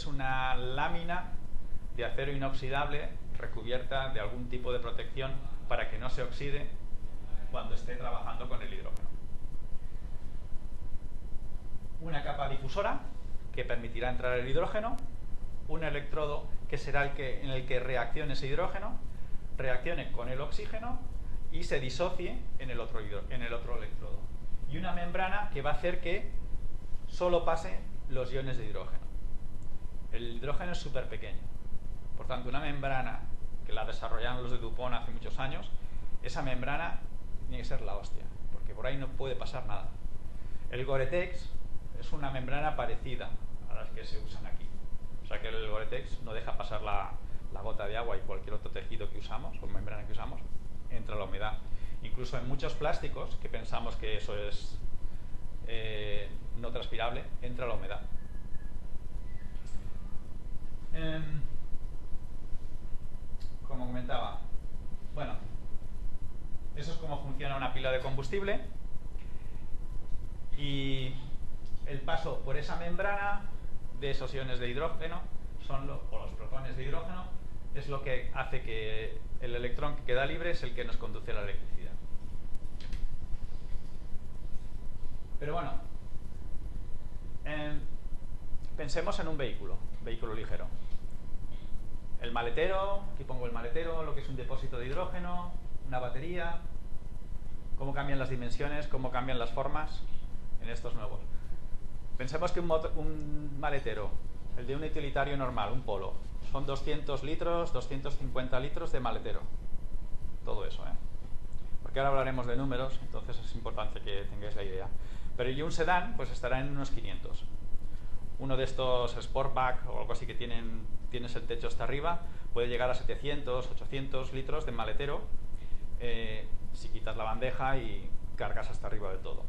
una lámina de acero inoxidable recubierta de algún tipo de protección para que no se oxide cuando esté trabajando con el hidrógeno. Una capa difusora que permitirá entrar el hidrógeno, un electrodo que será en el que reaccione ese hidrógeno, reaccione con el oxígeno y se disocie en el otro electrodo. Y una membrana que va a hacer que solo pase los iones de hidrógeno. El hidrógeno es súper pequeño. Por tanto, una membrana que la desarrollaron los de DuPont hace muchos años, esa membrana tiene que ser la hostia, porque por ahí no puede pasar nada. El Gore-Tex es una membrana parecida a las que se usan aquí. O sea que el Gore-Tex no deja pasar la gota de agua y cualquier otro tejido que usamos o membrana que usamos, entra la humedad. Incluso en muchos plásticos, que pensamos que eso es no transpirable, entra la humedad. Como comentaba, bueno, eso es cómo funciona una pila de combustible, y el paso por esa membrana de esos iones de hidrógeno o los protones de hidrógeno es lo que hace que el electrón que queda libre es el que nos conduce a la electricidad. Pero bueno, pensemos en un vehículo ligero. El maletero, aquí pongo el maletero, lo que es un depósito de hidrógeno, una batería, cómo cambian las dimensiones, cómo cambian las formas en estos nuevos. Pensemos que un maletero, el de un utilitario normal, un Polo, son 200 litros, 250 litros de maletero. Todo eso, ¿eh? Porque ahora hablaremos de números, entonces es importante que tengáis la idea. Pero y un sedán, pues estará en unos 500. uno de estos Sportback o algo así que tienes el techo hasta arriba, puede llegar a 700, 800 litros de maletero si quitas la bandeja y cargas hasta arriba de todo.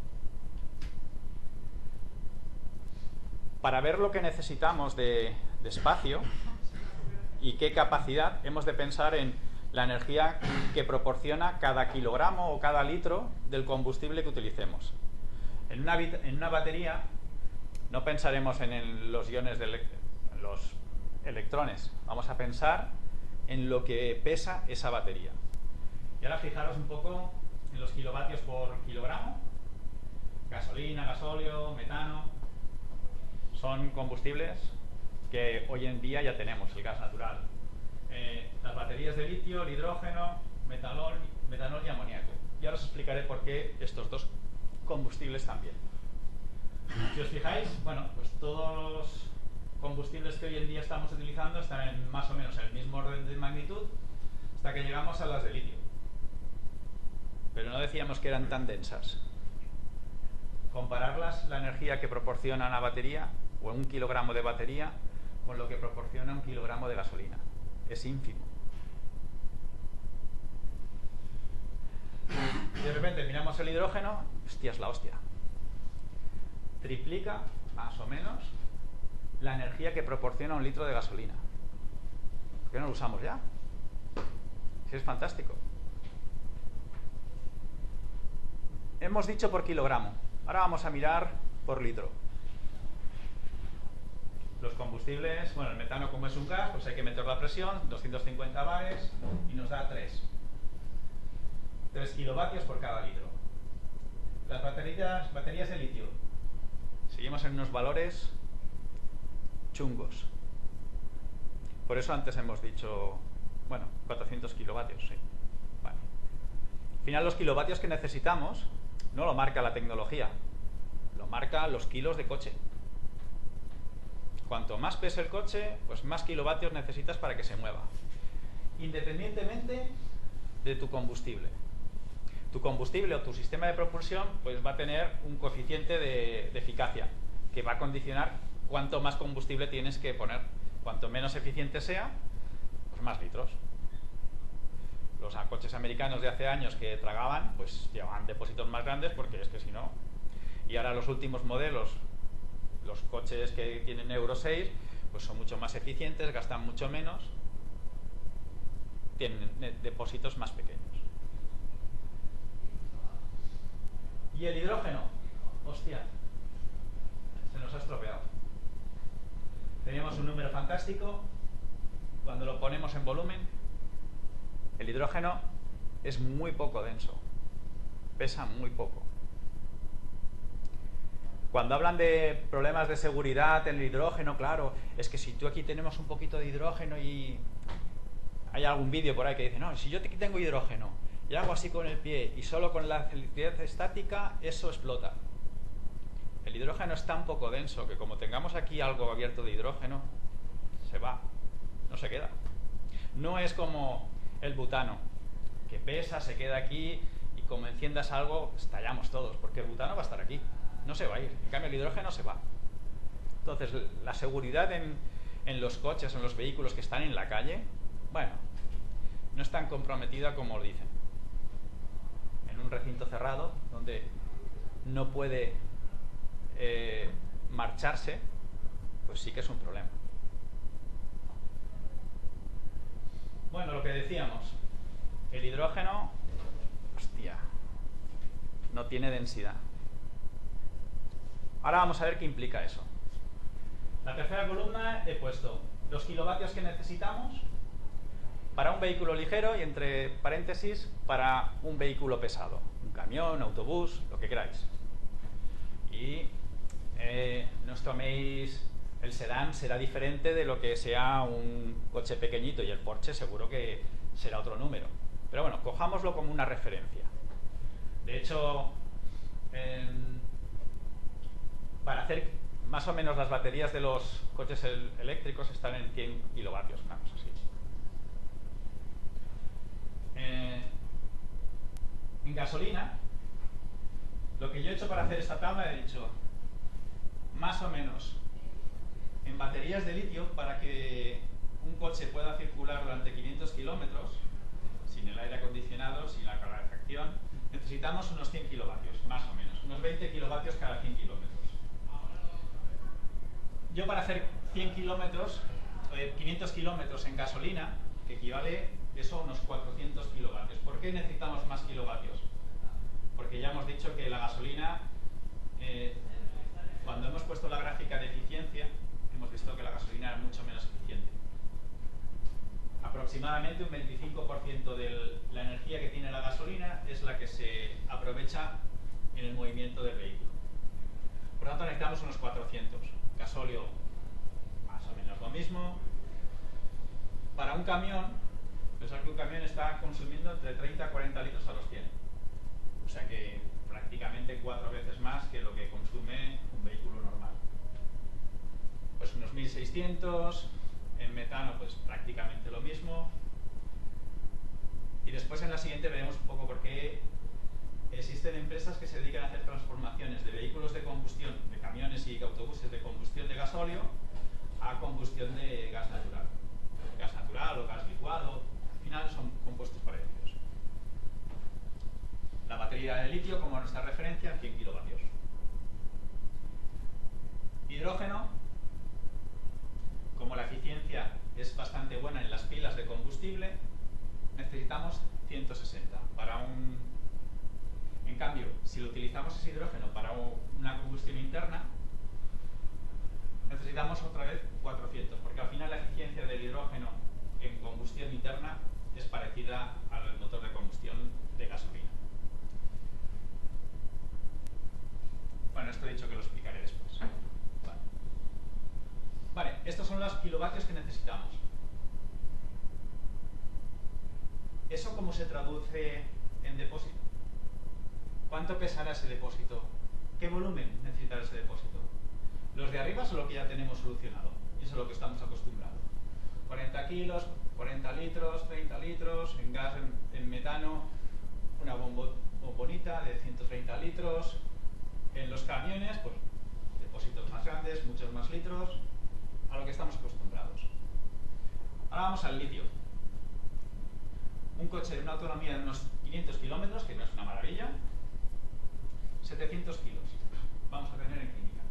Para ver lo que necesitamos de espacio y qué capacidad, hemos de pensar en la energía que proporciona cada kilogramo o cada litro del combustible que utilicemos. En una batería no pensaremos en los iones de los electrones, vamos a pensar en lo que pesa esa batería. Y ahora fijaros un poco en los kilovatios por kilogramo. Gasolina, gasóleo, metano, son combustibles que hoy en día ya tenemos, el gas natural. Las baterías de litio, el hidrógeno, metanol y amoníaco. Y ahora os explicaré por qué estos dos combustibles también. Si os fijáis, bueno, pues todos los combustibles que hoy en día estamos utilizando están en más o menos el mismo orden de magnitud hasta que llegamos a las de litio. Pero no decíamos que eran tan densas. Compararlas, la energía que proporciona una batería o un kilogramo de batería con lo que proporciona un kilogramo de gasolina. Es ínfimo. De repente miramos el hidrógeno, hostia, es la hostia. Triplica, más o menos, la energía que proporciona un litro de gasolina. ¿Por qué no lo usamos ya? Si es fantástico. Hemos dicho por kilogramo. Ahora vamos a mirar por litro. Los combustibles, bueno, el metano como es un gas, pues hay que meter la presión, 250 bares, y nos da 3 kilovatios por cada litro. Las baterías de litio, seguimos en unos valores chungos. Por eso antes hemos dicho, bueno, 400 kilovatios, sí. Vale. Al final los kilovatios que necesitamos no lo marca la tecnología, lo marca los kilos de coche. Cuanto más pese el coche, pues más kilovatios necesitas para que se mueva, independientemente de tu combustible. Tu combustible o tu sistema de propulsión pues va a tener un coeficiente de eficacia que va a condicionar cuánto más combustible tienes que poner. Cuanto menos eficiente sea, pues más litros. Los coches americanos de hace años que tragaban, pues llevaban depósitos más grandes porque es que si no. Y ahora los últimos modelos, los coches que tienen Euro 6, pues son mucho más eficientes, gastan mucho menos, tienen depósitos más pequeños. Y el hidrógeno, hostia, se nos ha estropeado. Teníamos un número fantástico, cuando lo ponemos en volumen, el hidrógeno es muy poco denso, pesa muy poco. Cuando hablan de problemas de seguridad en el hidrógeno, claro, es que si tú aquí tenemos un poquito de hidrógeno y hay algún vídeo por ahí que dice, no, si yo tengo hidrógeno y hago así con el pie y solo con la electricidad estática, eso explota. El hidrógeno es tan poco denso que como tengamos aquí algo abierto de hidrógeno, se va, no se queda. No es como el butano, que pesa, se queda aquí y como enciendas algo, estallamos todos, porque el butano va a estar aquí, no se va a ir. En cambio el hidrógeno se va. Entonces la seguridad en los coches, en los vehículos que están en la calle, bueno, no es tan comprometida como lo dicen. En un recinto cerrado, donde no puede marcharse, pues sí que es un problema. Bueno, lo que decíamos, el hidrógeno, hostia, no tiene densidad. Ahora vamos a ver qué implica eso. La tercera columna he puesto los kilovatios que necesitamos para un vehículo ligero y entre paréntesis para un vehículo pesado, un camión, autobús, lo que queráis. Y no os toméis, el sedán será diferente de lo que sea un coche pequeñito y el Porsche seguro que será otro número. Pero bueno, cojámoslo como una referencia. De hecho, para hacer más o menos las baterías de los coches eléctricos están en 100 kilovatios, una cosa así. En gasolina, lo que yo he hecho para hacer esta tabla he dicho más o menos en baterías de litio, para que un coche pueda circular durante 500 kilómetros, sin el aire acondicionado, sin la calefacción, necesitamos unos 100 kilovatios, más o menos, unos 20 kilovatios cada 100 kilómetros. Yo para hacer 100 kilómetros, 500 kilómetros en gasolina, que equivale eso a unos 400 kilovatios. ¿Por qué necesitamos más kilovatios? Porque ya hemos dicho que la gasolina, cuando hemos puesto la gráfica de eficiencia, hemos visto que la gasolina era mucho menos eficiente. Aproximadamente un 25% de la energía que tiene la gasolina es la que se aprovecha en el movimiento del vehículo. Por lo tanto, necesitamos unos 400. Gasóleo, más o menos lo mismo. Para un camión, pensar que un camión está consumiendo entre 30 a 40 litros a los 100. O sea que prácticamente 4 veces más que lo que consume un vehículo normal. Pues unos 1600, en metano pues prácticamente lo mismo. Y después en la siguiente veremos un poco por qué existen empresas que se dedican a hacer transformaciones de vehículos de combustión, de camiones y autobuses de combustión de gasóleo a combustión de gas natural. Gas natural o gas licuado, al final son compuestos parecidos. La batería de litio como nuestra referencia, 100 kilovatios. Hidrógeno, como la eficiencia es bastante buena en las pilas de combustible, necesitamos 160 para un... En cambio, si lo utilizamos ese hidrógeno para una combustión interna, necesitamos otra vez 400, porque al final la eficiencia del hidrógeno en combustión interna es parecida al motor de combustión de gasolina. Bueno, esto he dicho que lo explicaré después. Vale, estos son los kilovatios que necesitamos. ¿Eso cómo se traduce en depósito? ¿Cuánto pesará ese depósito? ¿Qué volumen necesitará ese depósito? Los de arriba son lo que ya tenemos solucionado. Y eso es lo que estamos acostumbrados. 40 kilos, 40 litros, 30 litros, en gas, en metano, una bombonita de 130 litros. En los camiones, pues, depósitos más grandes, muchos más litros, a lo que estamos acostumbrados. Ahora vamos al litio. Un coche de una autonomía de unos 500 kilómetros, que no es una maravilla, 700 kilos vamos a tener en clínica.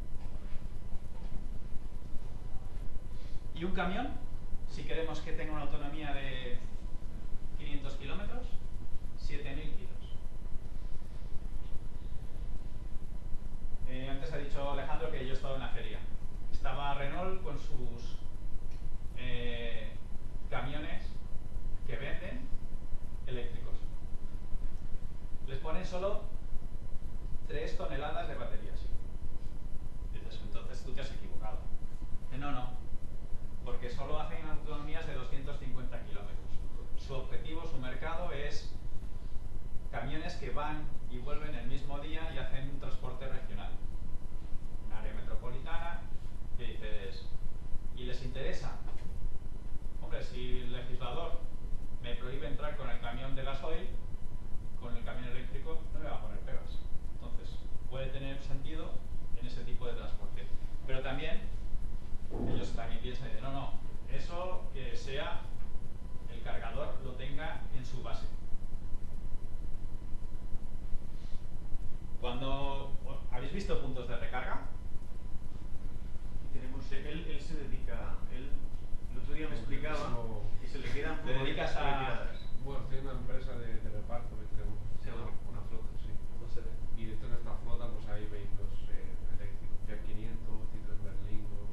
Y un camión, si queremos que tenga una autonomía de 500 kilómetros, 7000 kilos. Antes ha dicho Alejandro que yo he estado en la feria. Estaba Renault con sus camiones que venden eléctricos. Les ponen solo 3 toneladas de baterías. Dices, entonces tú te has equivocado. No, porque solo hacen autonomías de 250 kilómetros. Su objetivo, su mercado es camiones que van y vuelven el mismo día y hacen un transporte regional. Un área metropolitana, que dices, ¿y les interesa? Hombre, si el legislador me prohíbe entrar con el camión de gasoil, con el camión eléctrico no me va a poner pegas. Entonces, puede tener sentido en ese tipo de transporte. Pero también, ellos también piensan, no, eso que sea, el cargador lo tenga en su base. Cuando ¿habéis visto puntos de recarga? Tenemos, él se dedica, el otro día me explicaba que se le quedan ¿Te dedicas a...? retiradas. Bueno, estoy en una empresa de reparto que tenemos una flota, sí. Y dentro de nuestra flota pues hay vehículos eléctricos, Fiat 500, Citroën Berlingo.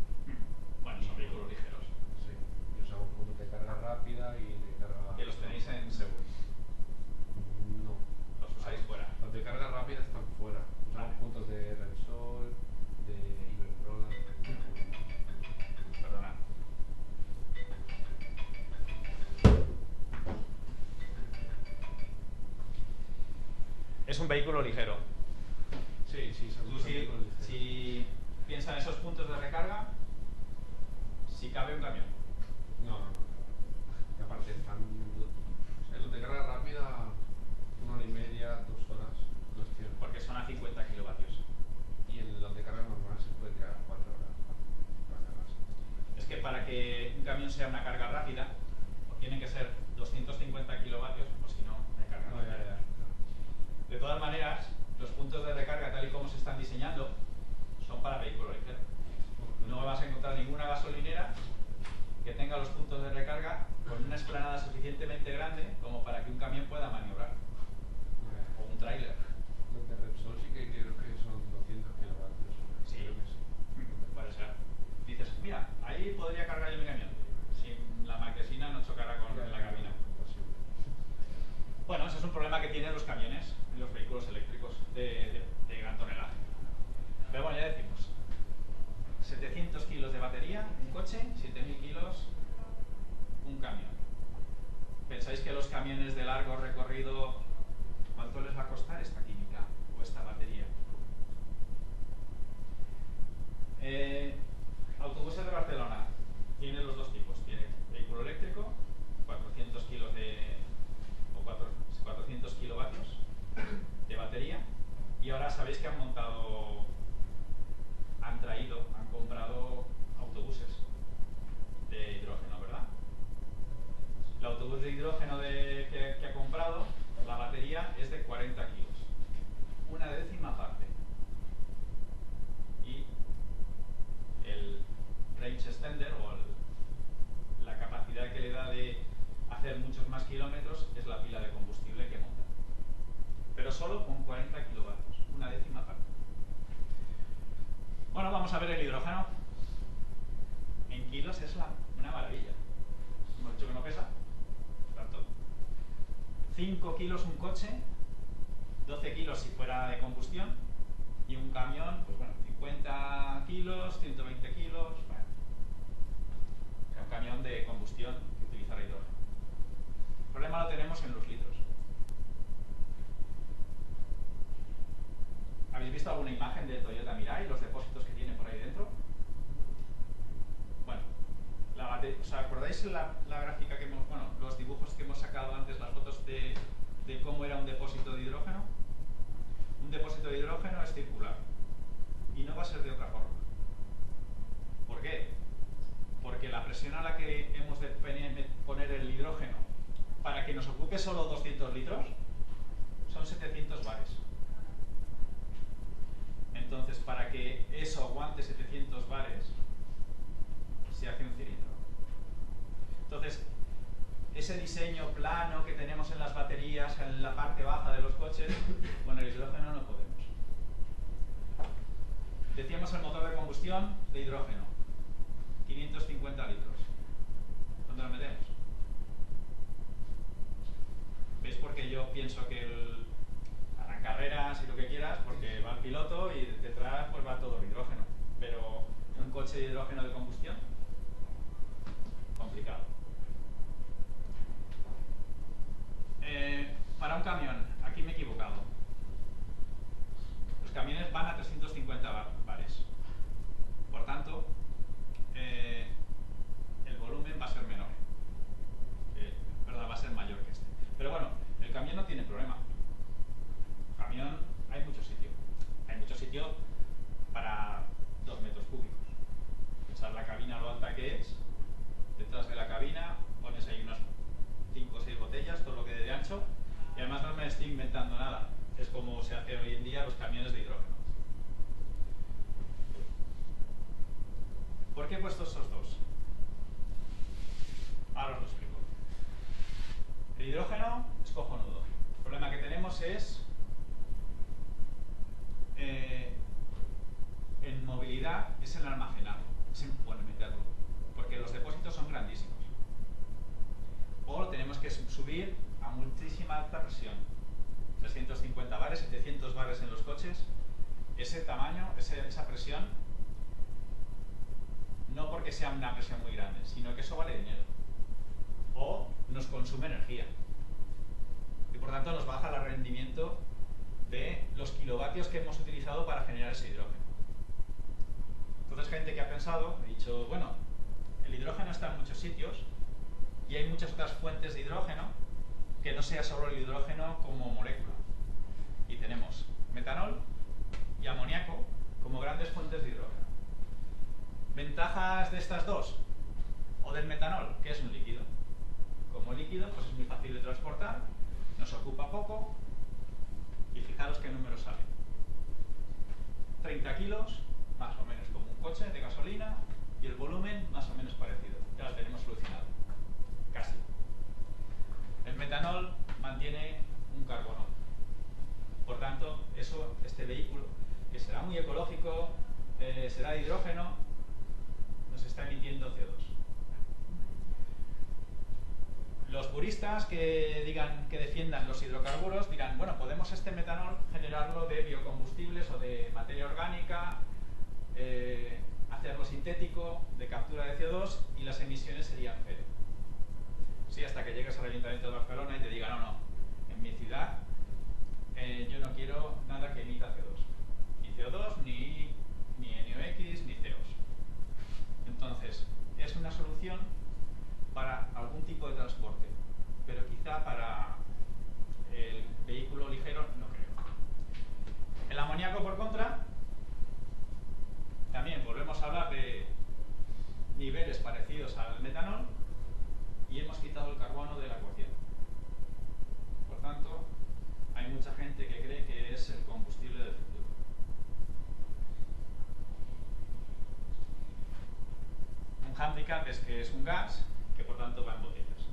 Bueno, son vehículos ligeros. Sí, y usamos puntos de carga rápida y de carga... Que los tenéis en Seúl. No. Los usáis fuera. Los de carga rápida están fuera. Usamos Vale. puntos de Repsol, de Iberdrola. Perdona. Es un vehículo ligero. Sí, son Tú si piensas en esos puntos de recarga, si cabe un camión. No. Y aparte están... los de carga rápida, 1 hora y media, 2 horas, los tienen. Porque son a 50 kilovatios. Y en los de carga normal se puede tirar 4 horas para cargarse. que para que un camión sea una carga rápida, tienen que ser 250 kilovatios, o si no, de carga No, rápida. De todas maneras, los puntos de recarga, tal y como se están diseñando, son para vehículo ligero. No vas a encontrar ninguna gasolinera que tenga los puntos de recarga con una explanada suficientemente grande como para que un camión pueda maniobrar, o un tráiler. Los de Repsol sí que creo que son 200 kilovatios. Sí. Creo que sí. Puede ser. Dices, mira, ahí podría cargar yo mi camión. Sin la marquesina no chocará con la cabina. Imposible. Bueno, ese es un problema que tienen los camiones y los vehículos eléctricos de gran tonelaje. Pero bueno, ya decimos, 700 kilos de batería, un coche, 7000 kilos, un camión. ¿Pensáis que los camiones de largo recorrido, cuánto les va a costar esta química o esta batería? Autobuses de Barcelona tiene los dos tipos. Tiene vehículo eléctrico, 400 kilos o 400 kilovatios de batería. Y ahora sabéis que han comprado autobuses de hidrógeno, ¿verdad? El autobús de hidrógeno que ha comprado, la batería es de 40 kilos. Una décima parte. Y el range extender o la capacidad que le da de hacer muchos más kilómetros es la pila de combustible que monta. Pero solo con 40 kilovatios, una décima parte. Bueno, vamos a ver el hidrógeno. En kilos es una maravilla. Hemos dicho que no pesa tanto. 5 kilos un coche, 12 kilos si fuera de combustión, y un camión, pues bueno, 50 kilos, 120 kilos, bueno. Un camión de combustión que utilizará hidrógeno. El problema lo tenemos en los litros. ¿Habéis visto alguna imagen del Toyota Mirai, los depósitos que tiene por ahí dentro? Bueno, ¿os acordáis la gráfica que hemos, bueno, los dibujos que hemos sacado antes, las fotos de cómo era un depósito de hidrógeno? Un depósito de hidrógeno es circular y no va a ser de otra forma. ¿Por qué? Porque la presión a la que hemos de poner el hidrógeno para que nos ocupe solo 200 litros son 700 bares. Entonces, para que eso aguante 700 bares, se hace un cilindro. Entonces, ese diseño plano que tenemos en las baterías, en la parte baja de los coches, con el hidrógeno no podemos. Decíamos el motor de combustión de hidrógeno, 550 litros. ¿Dónde lo metemos? ¿Veis por qué yo pienso que harán carreras y lo que quieras? Porque va el piloto y detrás pues va todo el hidrógeno. Pero un coche de hidrógeno de combustión, complicado. Para un camión, aquí me he equivocado. Los camiones van a 350 bares. Por tanto, el volumen va a ser menor. Perdón, va a ser mayor que este. Pero bueno, el camión no tiene problema. El camión hay mucho sitio. Hay mucho sitio para 2 metros cúbicos. Pensad la cabina lo alta que es. Detrás de la cabina pones ahí unas 5 o 6 botellas, todo lo que dé de ancho. Y además no me estoy inventando nada. Es como se hace hoy en día los camiones de hidrógeno. ¿Por qué he puesto esos dos? Ahora os lo explico. El hidrógeno es cojonudo. El problema que tenemos es en movilidad, es en almacenarlo, es en meterlo, porque los depósitos son grandísimos. O lo tenemos que subir a muchísima alta presión, 350 bares, 700 bares en los coches. Ese tamaño, esa presión, no porque sea una presión muy grande, sino que eso vale dinero. O nos consume energía. Y por tanto nos baja el rendimiento de los kilovatios que hemos utilizado para generar ese hidrógeno. Entonces, gente que ha pensado, ha dicho, bueno, el hidrógeno está en muchos sitios y hay muchas otras fuentes de hidrógeno que no sea solo el hidrógeno como molécula. Y tenemos metanol y amoníaco como grandes fuentes de hidrógeno. ¿Ventajas de estas dos? O del metanol, que es un líquido. Como líquido, pues es muy fácil de transportar, nos ocupa poco, y fijaros qué números salen. 30 kilos, más o menos como un coche de gasolina, y el volumen más o menos parecido. Ya lo tenemos solucionado. Casi. El metanol mantiene un carbono. Por tanto, este vehículo, que será muy ecológico, será de hidrógeno, nos está emitiendo CO2. Los puristas que defiendan los hidrocarburos dirán, bueno, podemos este metanol generarlo de biocombustibles o de materia orgánica, hacerlo sintético, de captura de CO2, y las emisiones serían cero. Sí, hasta que llegues al Ayuntamiento de Barcelona y te diga, no, en mi ciudad yo no quiero nada que emita CO2. Ni CO2, ni NOx, ni CO2. Entonces, es una solución para algún tipo de transporte, pero quizá para el vehículo ligero no creo. El amoníaco, por contra, también volvemos a hablar de niveles parecidos al metanol y hemos quitado el carbono de la ecuación. Por tanto, hay mucha gente que cree que es el combustible del futuro. Un hándicap es que es un gas que por tanto va en botellas.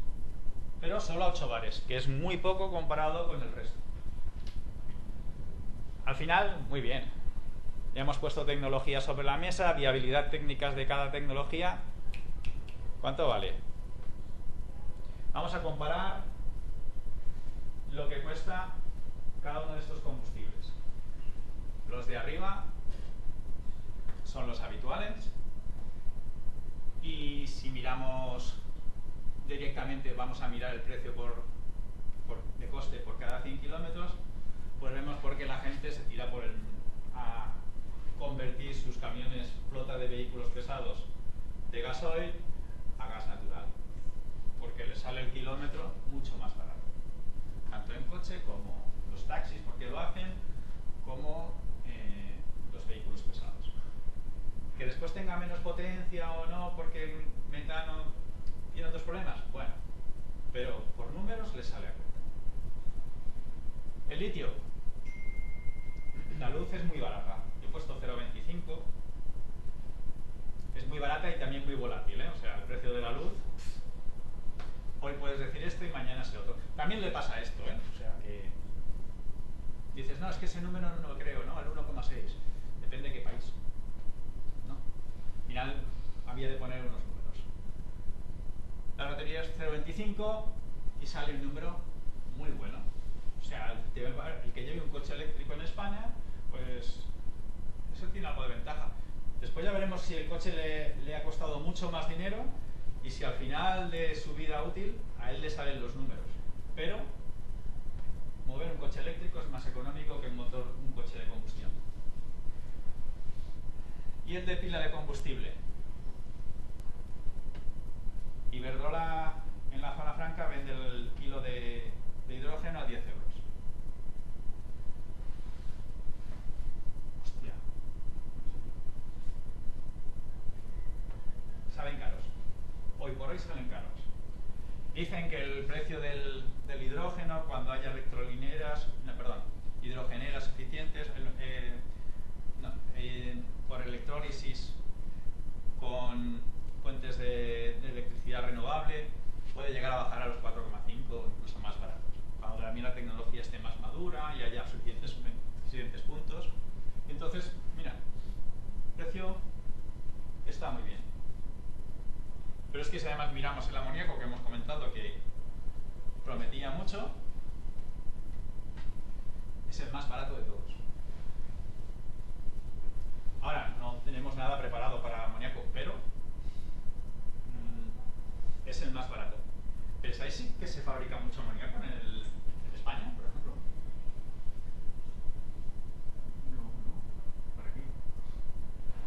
Pero solo a 8 bares, que es muy poco comparado con el resto. Al final, muy bien. Ya hemos puesto tecnología sobre la mesa, viabilidad técnicas de cada tecnología. ¿Cuánto vale? Vamos a comparar lo que cuesta cada uno de estos combustibles. Los de arriba son los habituales. Y si miramos directamente, vamos a mirar el precio de coste por cada 100 kilómetros, pues vemos por qué la gente se tira a convertir sus camiones, flota de vehículos pesados, de gasoil a gas natural, porque les sale el kilómetro mucho más barato, tanto en coche como los taxis, porque lo hacen, como los vehículos pesados. Que después tenga menos potencia o no, porque el metano tiene otros problemas, bueno, pero por números les sale a cuenta. El litio, la luz es muy barata. Yo he puesto 0,25. Es muy barata y también muy volátil, ¿eh? O sea, el precio de la luz, hoy puedes decir esto y mañana ese otro. También le pasa esto, ¿eh? O sea, que dices, no, es que ese número no lo creo, ¿no? El 1,6. Depende de qué país, ¿no? Al final, había de poner unos números. La batería es 0,25 y sale un número muy bueno. O sea, el que lleve un coche eléctrico en España, pues eso tiene algo de ventaja. Después ya veremos si el coche le ha costado mucho más dinero y si al final de su vida útil a él le salen los números. Pero mover un coche eléctrico es más económico que un coche de combustión. Y el de pila de combustible. Iberdrola en la zona franca vende el kilo de hidrógeno a 10 euros. Hostia. Salen caros. Hoy por hoy salen caros. Dicen que el precio del hidrógeno, cuando haya hidrogeneras eficientes, por electrólisis con fuentes de electricidad renovable, puede llegar a bajar a los 4,5 o incluso más baratos. Cuando también la tecnología esté más madura y haya suficientes puntos. Entonces, mira, el precio está muy bien. Pero es que si además miramos el amoníaco que hemos comentado que prometía mucho, es el más barato de todos. Ahora, no tenemos nada preparado para amoníaco, pero es el más barato. ¿Pensáis que se fabrica mucho amoníaco en España, por ejemplo? No. ¿Por aquí?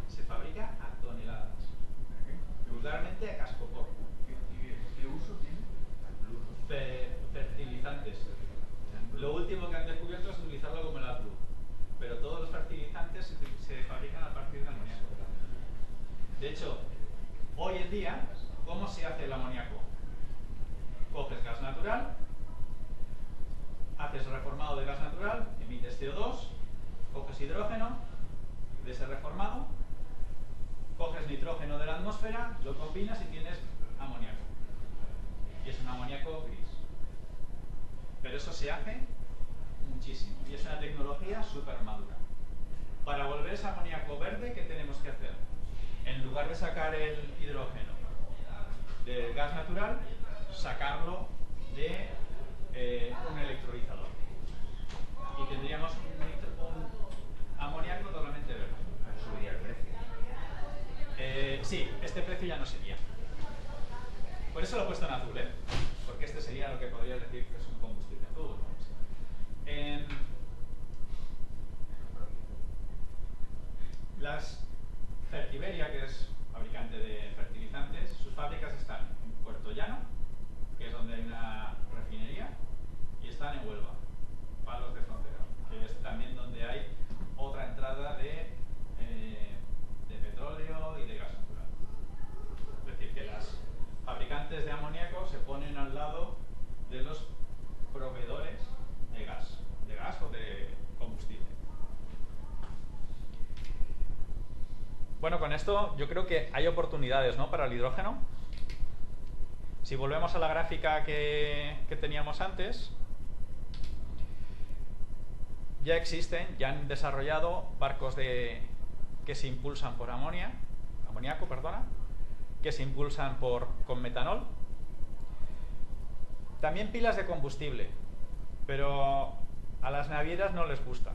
Se fabrica a toneladas. Regularmente a cascoporro. ¿Qué uso tiene? Fertilizantes. Lo último que han descubierto es utilizarlo como el AdBlue. Pero todos los fertilizantes se fabrican a partir de amoníaco. De hecho, hoy en día, ¿cómo se hace el amoníaco? Coges gas natural, haces reformado de gas natural, emites CO2, coges hidrógeno de ese reformado, coges nitrógeno de la atmósfera, lo combinas y tienes amoníaco. Y es un amoníaco gris. Pero eso se hace muchísimo y es una tecnología súper madura. Para volver ese amoníaco verde, ¿qué tenemos que hacer? En lugar de sacar el hidrógeno del gas natural, sacarlo de un electrolizador. Y tendríamos un amoníaco totalmente verde. Subiría el precio. Sí, este precio ya no sería. Por eso lo he puesto en azul, ¿eh? Porque este sería lo que podrías decir que es un combustible azul. Las Fertiberia, que es fabricante de fertilizantes, sus fábricas están en Puerto Llano, que es donde hay una refinería, y están en Huelva, Palos de Frontera, que es también donde hay otra entrada de petróleo y de gas natural. Es decir, que las fabricantes de amoníaco se ponen al lado de los proveedores de gas o de combustible. Bueno, con esto yo creo que hay oportunidades, ¿no?, para el hidrógeno. Si volvemos a la gráfica que teníamos antes, ya existen, ya han desarrollado barcos que se impulsan por amoníaco, que se impulsan con metanol. También pilas de combustible, pero a las navieras no les gusta,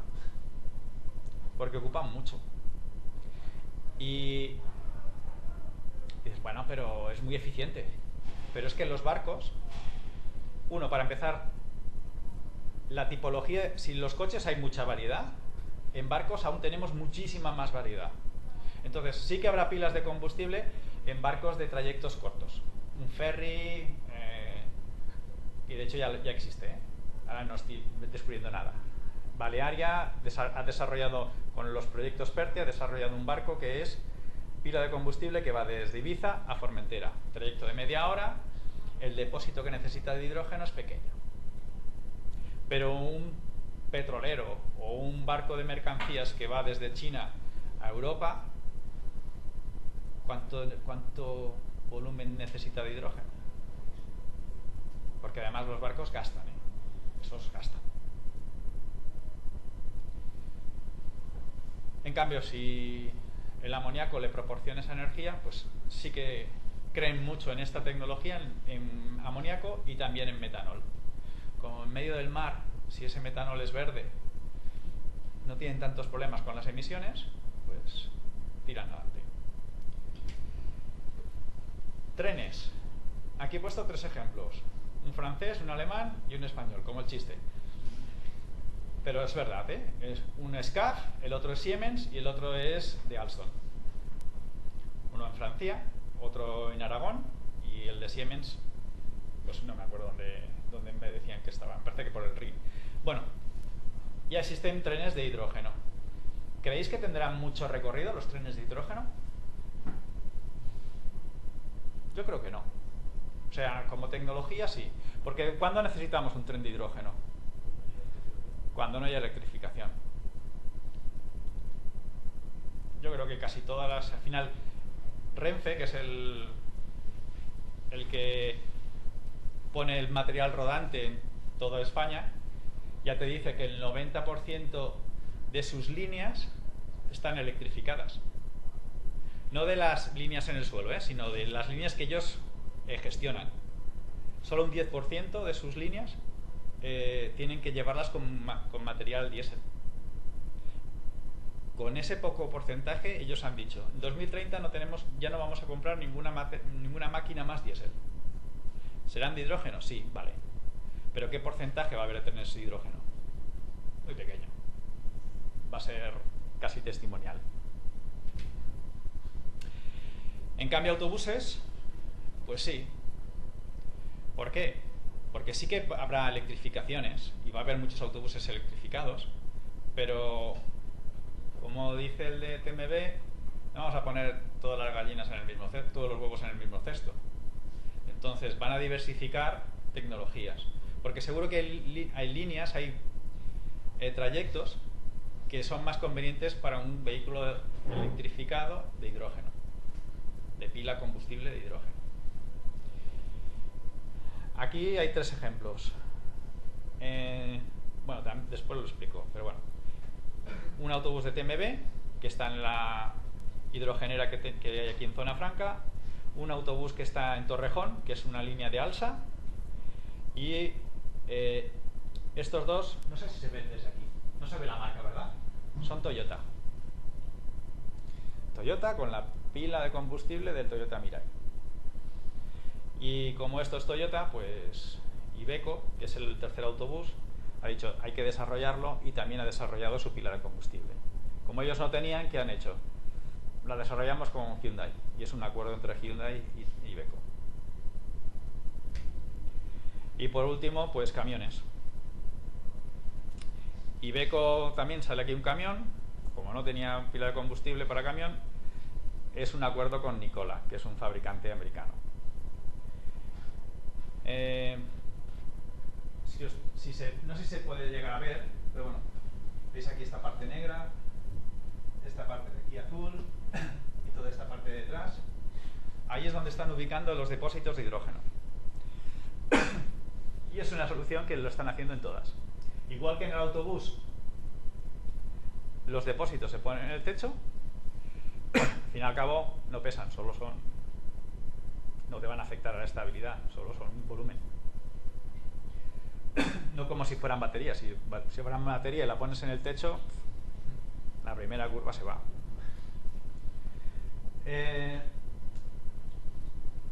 porque ocupan mucho. Y dices, bueno, pero es muy eficiente. Pero es que en los barcos, para empezar, la tipología, si en los coches hay mucha variedad, en barcos aún tenemos muchísima más variedad. Entonces, sí que habrá pilas de combustible en barcos de trayectos cortos. Un ferry, y de hecho ya existe, ¿eh? Ahora no estoy descubriendo nada. Balearia ha desarrollado, con los proyectos PERTE, ha desarrollado un barco que es pila de combustible que va desde Ibiza a Formentera. Trayecto de media hora, el depósito que necesita de hidrógeno es pequeño. Pero un petrolero o un barco de mercancías que va desde China a Europa, ¿cuánto volumen necesita de hidrógeno? Porque además los barcos gastan, ¿eh? Esos gastan. En cambio, si el amoníaco le proporciona esa energía, pues sí que creen mucho en esta tecnología, en amoníaco y también en metanol. Como en medio del mar, si ese metanol es verde, no tienen tantos problemas con las emisiones, pues tiran adelante. Trenes. Aquí he puesto 3 ejemplos. Un francés, un alemán y un español, como el chiste. Pero es verdad, ¿eh? Es un SCAF, el otro es Siemens y el otro es de Alstom. Uno en Francia, otro en Aragón y el de Siemens, pues no me acuerdo dónde me decían que estaban, parece que por el Rin. Bueno, ya existen trenes de hidrógeno. ¿Creéis que tendrán mucho recorrido los trenes de hidrógeno? Yo creo que no. O sea, como tecnología sí. Porque ¿cuándo necesitamos un tren de hidrógeno? Cuando no haya electrificación. Yo creo que casi todas las... Al final, Renfe, que es el que pone el material rodante en toda España, ya te dice que el 90% de sus líneas están electrificadas. No de las líneas en el suelo, sino de las líneas que ellos gestionan. Solo un 10% de sus líneas tienen que llevarlas con material diésel. Con ese poco porcentaje ellos han dicho, en 2030 ya no vamos a comprar ninguna máquina más diésel. ¿Serán de hidrógeno? Sí, vale. ¿Pero qué porcentaje va a haber de tener ese hidrógeno? Muy pequeño. Va a ser casi testimonial. En cambio, autobuses, pues sí. ¿Por qué? Porque sí que habrá electrificaciones y va a haber muchos autobuses electrificados, pero como dice el de TMB, no vamos a poner todas las gallinas en el mismo cesto, todos los huevos en el mismo cesto. Entonces van a diversificar tecnologías, porque seguro que hay líneas, hay trayectos que son más convenientes para un vehículo electrificado de hidrógeno, de pila combustible de hidrógeno. Aquí hay 3 ejemplos. Bueno, después lo explico, pero bueno. Un autobús de TMB, que está en la hidrogenera que hay aquí en Zona Franca. Un autobús que está en Torrejón, que es una línea de Alsa. Y estos dos, no sé si se ven desde aquí. No se ve la marca, ¿verdad? Son Toyota. Toyota con la pila de combustible del Toyota Mirai. Y como esto es Toyota, pues Iveco, que es el tercer autobús, ha dicho hay que desarrollarlo y también ha desarrollado su pila de combustible. Como ellos no tenían, ¿qué han hecho? La desarrollamos con Hyundai y es un acuerdo entre Hyundai y Iveco. Y por último, pues camiones. Iveco también sale aquí un camión, como no tenía pila de combustible para camión, es un acuerdo con Nikola, que es un fabricante americano. No sé si se puede llegar a ver, pero bueno, veis aquí esta parte negra, esta parte de aquí azul y toda esta parte de detrás. Ahí es donde están ubicando los depósitos de hidrógeno. Y es una solución que lo están haciendo en todas. Igual que en el autobús, los depósitos se ponen en el techo, al fin y al cabo no pesan, no te van a afectar a la estabilidad, solo son un volumen. No como si fueran baterías. Si fueran batería y la pones en el techo, la primera curva se va.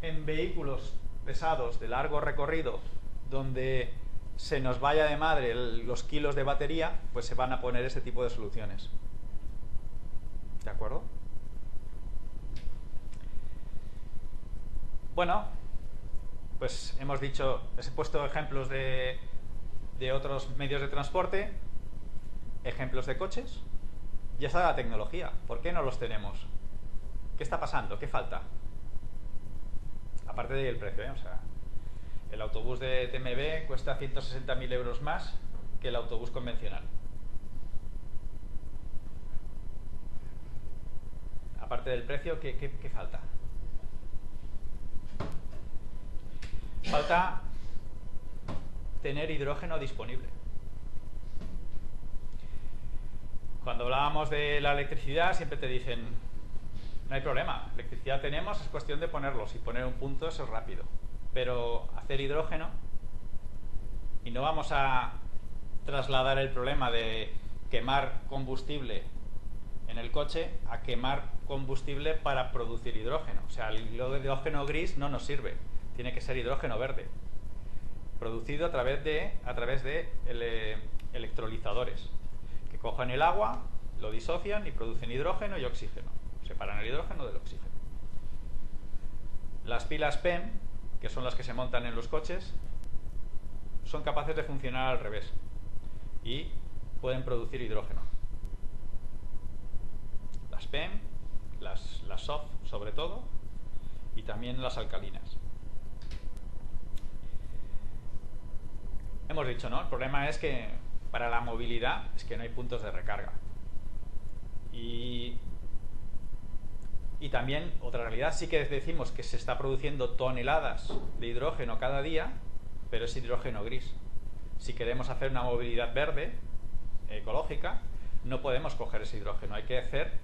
En vehículos pesados de largo recorrido, donde se nos vaya de madre los kilos de batería, pues se van a poner este tipo de soluciones. ¿De acuerdo? Bueno, pues hemos dicho, les he puesto ejemplos de otros medios de transporte, ejemplos de coches. Ya está la tecnología. ¿Por qué no los tenemos? ¿Qué está pasando? ¿Qué falta? Aparte del precio, ¿eh? O sea, el autobús de TMB cuesta 160.000 euros más que el autobús convencional. Aparte del precio, ¿qué falta? Falta tener hidrógeno disponible. Cuando hablábamos de la electricidad siempre te dicen no hay problema, electricidad tenemos, es cuestión de ponerlos y poner un punto, eso es rápido. Pero hacer hidrógeno, y no vamos a trasladar el problema de quemar combustible en el coche a quemar combustible para producir hidrógeno. O sea, el hidrógeno gris no nos sirve, tiene que ser hidrógeno verde, producido a través de electrolizadores, que cogen el agua, lo disocian y producen hidrógeno y oxígeno. Separan el hidrógeno del oxígeno. Las pilas PEM, que son las que se montan en los coches, son capaces de funcionar al revés y pueden producir hidrógeno. Las PEM, las soft sobre todo, y también las alcalinas. Hemos dicho, ¿no? El problema es que para la movilidad es que no hay puntos de recarga. Y también, otra realidad, sí que decimos que se está produciendo toneladas de hidrógeno cada día, pero es hidrógeno gris. Si queremos hacer una movilidad verde, ecológica, no podemos coger ese hidrógeno. Hay que hacer,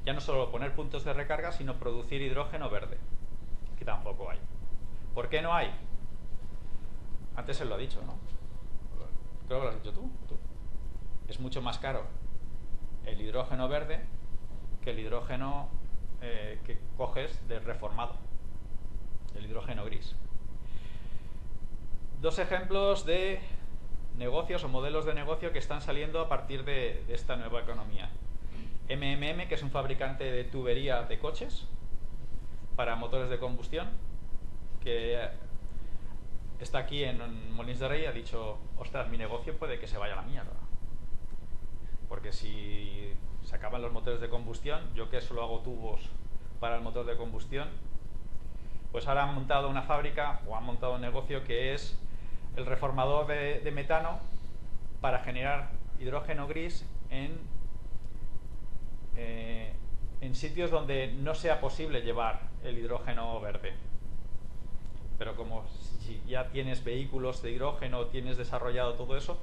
ya no solo poner puntos de recarga, sino producir hidrógeno verde, que tampoco hay. ¿Por qué no hay? Antes se lo ha dicho, ¿no? Creo que lo has dicho tú. Es mucho más caro el hidrógeno verde que el hidrógeno que coges del reformado, el hidrógeno gris. Dos ejemplos de negocios o modelos de negocio que están saliendo a partir de esta nueva economía. MMM, que es un fabricante de tubería de coches para motores de combustión, que está aquí en Molins de Rey y ha dicho, ostras, mi negocio puede que se vaya a la mierda. Porque si se acaban los motores de combustión, yo que solo hago tubos para el motor de combustión, pues ahora han montado una fábrica o han montado un negocio que es el reformador de metano para generar hidrógeno gris en sitios donde no sea posible llevar el hidrógeno verde. Pero como si ya tienes vehículos de hidrógeno, tienes desarrollado todo eso,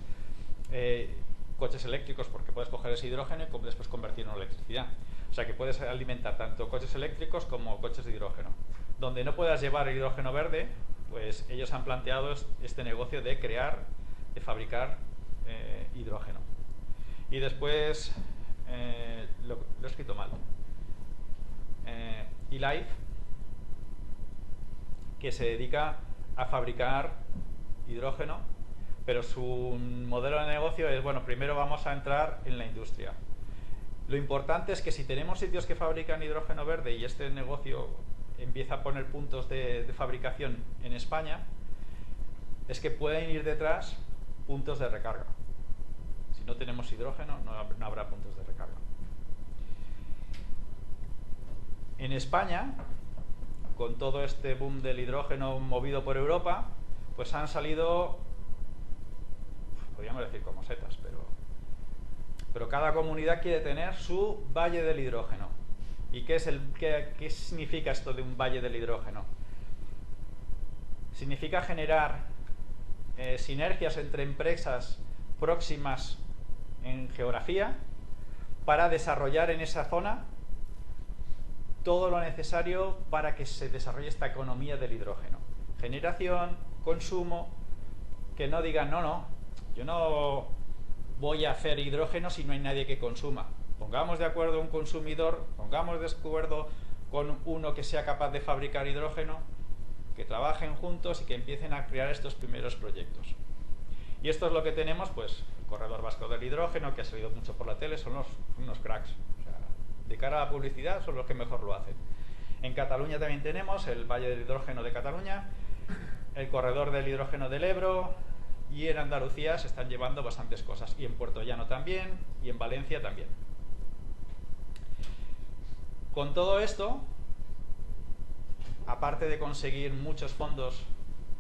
coches eléctricos, porque puedes coger ese hidrógeno y después convertirlo en electricidad. O sea que puedes alimentar tanto coches eléctricos como coches de hidrógeno. Donde no puedas llevar el hidrógeno verde, pues ellos han planteado este negocio de fabricar hidrógeno. Y después, lo he escrito mal, eLife, que se dedica a fabricar hidrógeno, pero su modelo de negocio es, bueno, primero vamos a entrar en la industria. Lo importante es que si tenemos sitios que fabrican hidrógeno verde y este negocio empieza a poner puntos de fabricación en España, es que pueden ir detrás puntos de recarga. Si no tenemos hidrógeno, no habrá puntos de recarga. En España, con todo este boom del hidrógeno movido por Europa, pues han salido, podríamos decir como setas, pero cada comunidad quiere tener su valle del hidrógeno. ¿Y qué significa esto de un valle del hidrógeno? Significa generar sinergias entre empresas próximas en geografía para desarrollar en esa zona todo lo necesario para que se desarrolle esta economía del hidrógeno. Generación, consumo, que no digan, no, yo no voy a hacer hidrógeno si no hay nadie que consuma. Pongamos de acuerdo un consumidor, pongamos de acuerdo con uno que sea capaz de fabricar hidrógeno, que trabajen juntos y que empiecen a crear estos primeros proyectos. Y esto es lo que tenemos, pues, el Corredor Vasco del Hidrógeno, que ha salido mucho por la tele, son unos cracks. O sea, de cara a la publicidad son los que mejor lo hacen. En Cataluña también tenemos el Valle del Hidrógeno de Cataluña, el Corredor del Hidrógeno del Ebro, y en Andalucía se están llevando bastantes cosas, y en Puerto Llano también, y en Valencia también. Con todo esto, aparte de conseguir muchos fondos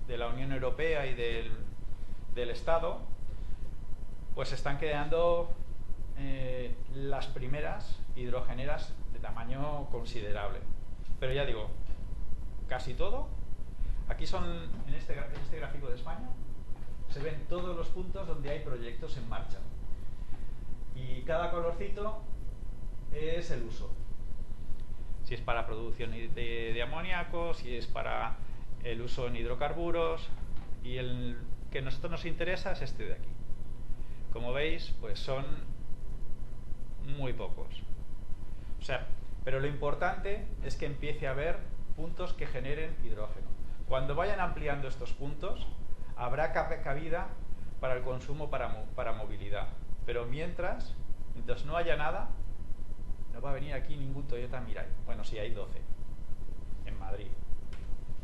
de la Unión Europea y del Estado, pues se están creando las primeras hidrogeneras de tamaño considerable. Pero ya digo, casi todo. Aquí son, en este gráfico de España, se ven todos los puntos donde hay proyectos en marcha. Y cada colorcito es el uso. Si es para producción de amoníaco, si es para el uso en hidrocarburos, y el que a nosotros nos interesa es este de aquí. Como veis, pues son muy pocos. O sea, pero lo importante es que empiece a haber puntos que generen hidrógeno. Cuando vayan ampliando estos puntos, habrá cabida para el consumo para movilidad. Pero mientras no haya nada, no va a venir aquí ningún Toyota Mirai. Bueno, sí, hay 12 en Madrid,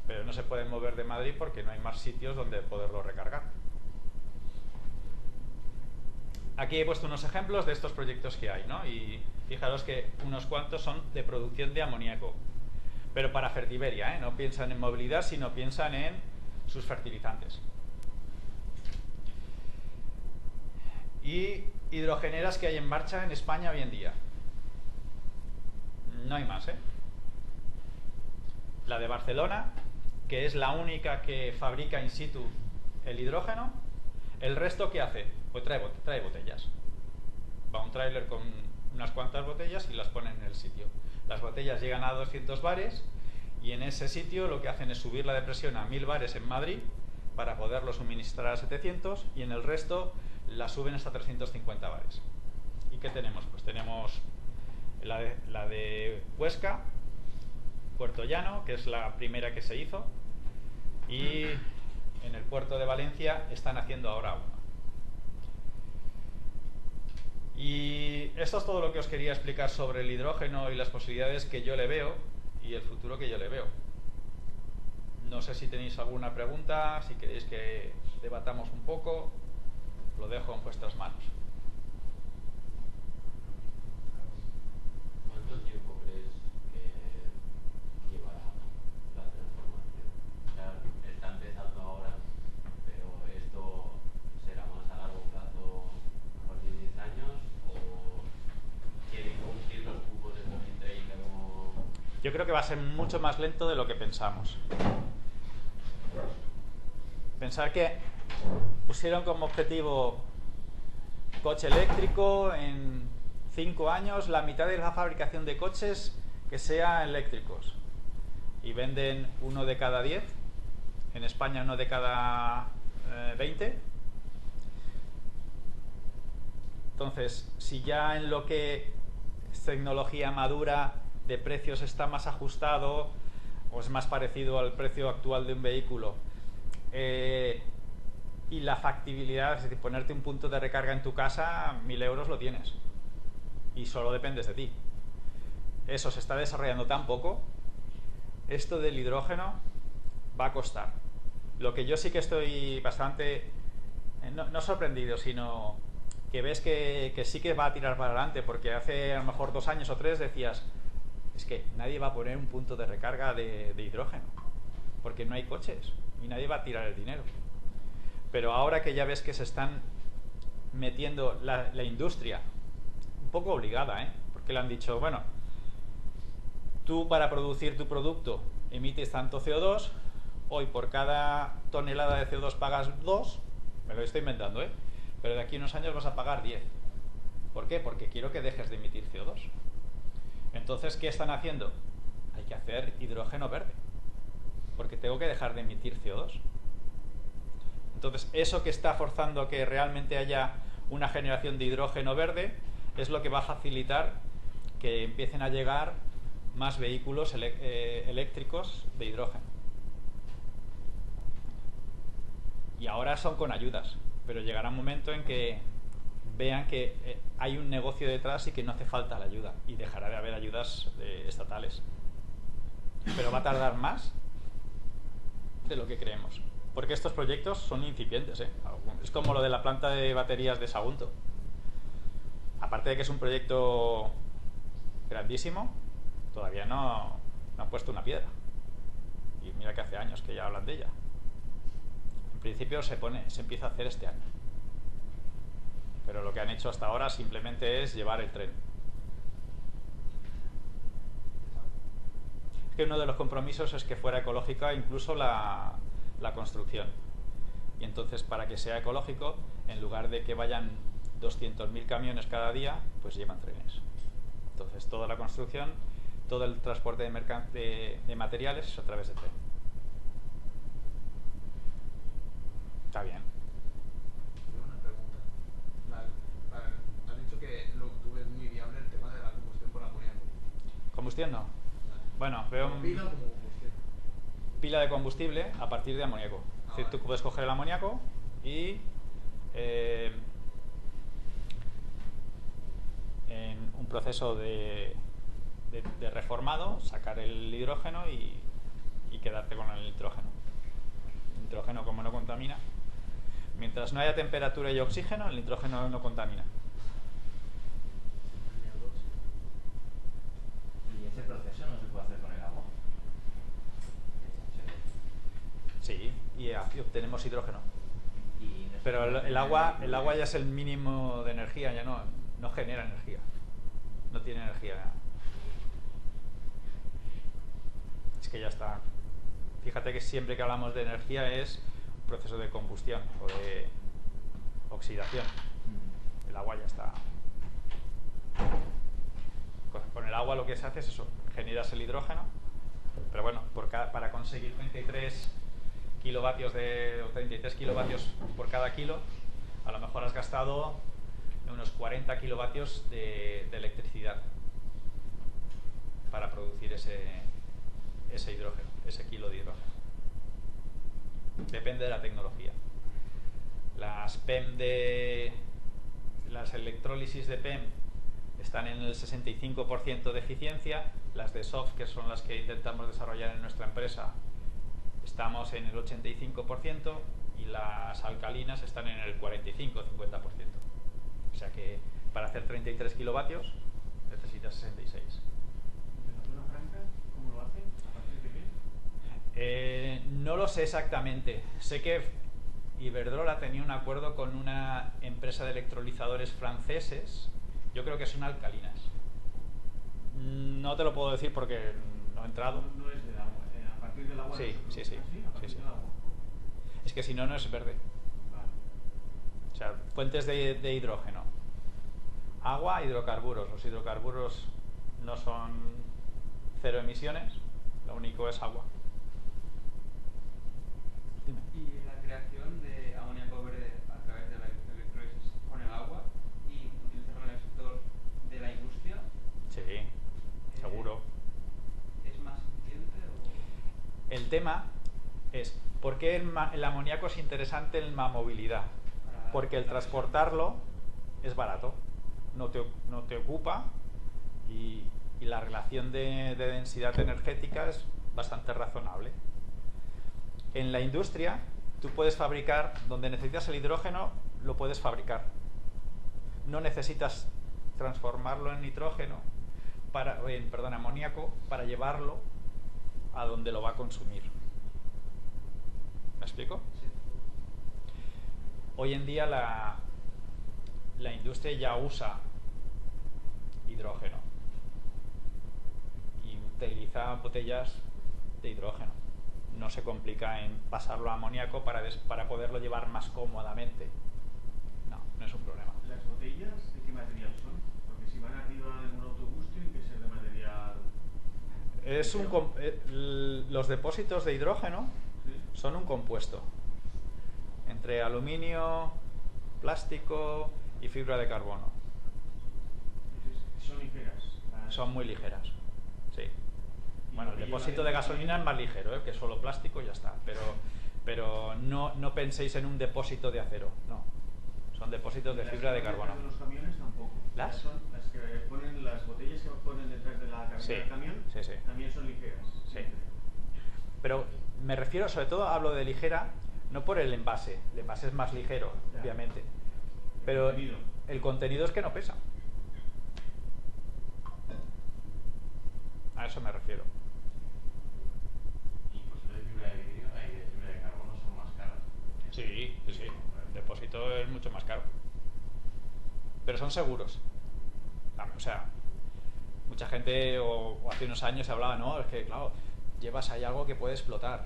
pero no se pueden mover de Madrid porque no hay más sitios donde poderlo recargar. Aquí he puesto unos ejemplos de estos proyectos que hay, ¿no? Y fijaros que unos cuantos son de producción de amoníaco, pero para Fertiberia, ¿eh? No piensan en movilidad, sino piensan en sus fertilizantes. Y hidrogeneras que hay en marcha en España hoy en día. No hay más, ¿eh? La de Barcelona, que es la única que fabrica in situ el hidrógeno. ¿El resto qué hace? Pues trae botellas. Va un tráiler con unas cuantas botellas y las pone en el sitio. Las botellas llegan a 200 bares y en ese sitio lo que hacen es subir la de presión a 1000 bares en Madrid para poderlo suministrar a 700, y en el resto la suben hasta 350 bares. ¿Y qué tenemos? Pues tenemos la de Huesca, Puerto Llano, que es la primera que se hizo, y en el puerto de Valencia están haciendo ahora una. Y esto es todo lo que os quería explicar sobre el hidrógeno y las posibilidades que yo le veo y el futuro que yo le veo. No sé si tenéis alguna pregunta, si queréis que debatamos un poco, lo dejo en vuestras manos. ¿Cuánto tiempo crees que llevará la transformación creo que va a ser mucho más lento de lo que pensamos. Pensar que pusieron como objetivo coche eléctrico en 5 años, la mitad de la fabricación de coches que sean eléctricos. Y venden 1 de cada 10. En España 1 de cada 20. Entonces, si ya en lo que es tecnología madura de precios está más ajustado o es más parecido al precio actual de un vehículo, y la factibilidad, es decir, ponerte un punto de recarga en tu casa, 1.000 euros lo tienes y solo dependes de ti. Eso se está desarrollando tan poco. Esto del hidrógeno va a costar. Lo que yo sí que estoy bastante no sorprendido, sino que ves que sí que va a tirar para adelante, porque hace a lo mejor 2 años o 3 decías, es que nadie va a poner un punto de recarga de hidrógeno porque no hay coches y nadie va a tirar el dinero. Pero ahora que ya ves que se están metiendo la industria, un poco obligada, porque le han dicho, bueno, tú para producir tu producto emites tanto CO2, hoy por cada tonelada de CO2 pagas 2, me lo estoy inventando, pero de aquí a unos años vas a pagar 10. ¿Por qué? Porque quiero que dejes de emitir CO2. Entonces, ¿qué están haciendo? Hay que hacer hidrógeno verde, porque tengo que dejar de emitir CO2. Entonces, eso que está forzando a que realmente haya una generación de hidrógeno verde es lo que va a facilitar que empiecen a llegar más vehículos eléctricos de hidrógeno. Y ahora son con ayudas, pero llegará un momento en que vean que hay un negocio detrás y que no hace falta la ayuda, y dejará de haber ayudas estatales. Pero va a tardar más de lo que creemos, porque estos proyectos son incipientes, Es como lo de la planta de baterías de Sagunto. Aparte de que es un proyecto grandísimo, todavía no han puesto una piedra. Y mira que hace años que ya hablan de ella. En principio se empieza a hacer este año. Pero lo que han hecho hasta ahora simplemente es llevar el tren. Es que uno de los compromisos es que fuera ecológica incluso la construcción. Y entonces, para que sea ecológico, en lugar de que vayan 200.000 camiones cada día, pues llevan trenes. Entonces, toda la construcción, todo el transporte de materiales es a través de tren. Está bien. Tengo una pregunta. Has dicho que lo que tú ves muy viable el tema de la combustión por amoníaco. ¿Combustión no? Bueno, veo ¿Pila como combustión? pila de combustible a partir de amoníaco. Es decir, tú puedes coger el amoníaco y en un proceso de reformado sacar el hidrógeno y quedarte con el nitrógeno. El nitrógeno, como no contamina, mientras no haya temperatura y oxígeno, el nitrógeno no contamina. ¿Y ese proceso no se puede hacer con el agua? Sí, y obtenemos hidrógeno. Y Pero el agua ya es el mínimo de energía, ya no genera energía. No tiene energía. Es que ya está. Fíjate que siempre que hablamos de energía es un proceso de combustión o de oxidación. El agua ya está. Con el agua lo que se hace es eso, generas el hidrógeno, pero bueno, para conseguir 33 kilovatios o 33 kilovatios por cada kilo, a lo mejor has gastado unos 40 kilovatios de electricidad para producir ese hidrógeno, ese kilo de hidrógeno. Depende de la tecnología. Las PEM las electrólisis de PEM están en el 65% de eficiencia. Las de soft, que son las que intentamos desarrollar en nuestra empresa, estamos en el 85%, y las alcalinas están en el 45-50%. O sea que para hacer 33 kilovatios necesitas 66. ¿En la zona franca cómo lo hacen? ¿A partir de qué? No lo sé exactamente. Sé que Iberdrola tenía un acuerdo con una empresa de electrolizadores franceses. Yo creo que son alcalinas. No te lo puedo decir porque no entrado. No es del agua, a partir del agua. Sí, no se sí, produce. sí, ¿Ah, a partir sí, sí. del agua? Es que si no, no es verde. Vale. O sea, fuentes de hidrógeno. Agua, hidrocarburos. Los hidrocarburos no son cero emisiones, lo único es agua. Dime. Y la creación de amoníaco verde a través de la electrólisis con el agua y utilizarlo en el sector de la industria, Sí, seguro. ¿es más eficiente o...? El tema es, ¿por qué el amoníaco es interesante en la movilidad? Porque el transportarlo es barato, no te ocupa y la relación de densidad energética es bastante razonable. En la industria, tú puedes fabricar, donde necesitas el hidrógeno, lo puedes fabricar. No necesitas transformarlo en nitrógeno, en amoníaco, para llevarlo a donde lo va a consumir. ¿Me explico? Sí. Hoy en día la industria ya usa hidrógeno y utiliza botellas de hidrógeno. No se complica en pasarlo a amoníaco para poderlo llevar más cómodamente. No es un problema. ¿Las botellas de qué material son? Porque si van arriba en un autobús tienen que ser de material... Los depósitos de hidrógeno ¿Sí? son un compuesto entre aluminio, plástico y fibra de carbono. Son ligeras. Son muy ligeras, sí. Y Bueno, lo el que depósito lleva de dentro gasolina es también- más ligero, que solo plástico y ya está. Pero no penséis en un depósito de acero, no. Son depósitos de Las fibra de que van carbono. detrás de los camiones tampoco. ¿Las? Son las que ponen, las botellas que ponen detrás de la cabina Sí, del camión, sí, sí. también son ligeras. Sí. Pero me refiero, sobre todo hablo de ligera, no por el envase. El envase es más ligero, Ya. obviamente. Pero contenido. el contenido es que no pesa. A eso me refiero. Incluso de fibra de vidrio, hay de fibra de carbono, son más caras. Sí. El depósito es mucho más caro. Pero son seguros. O sea, mucha gente, o hace unos años se hablaba, no, es que claro, llevas ahí algo que puede explotar.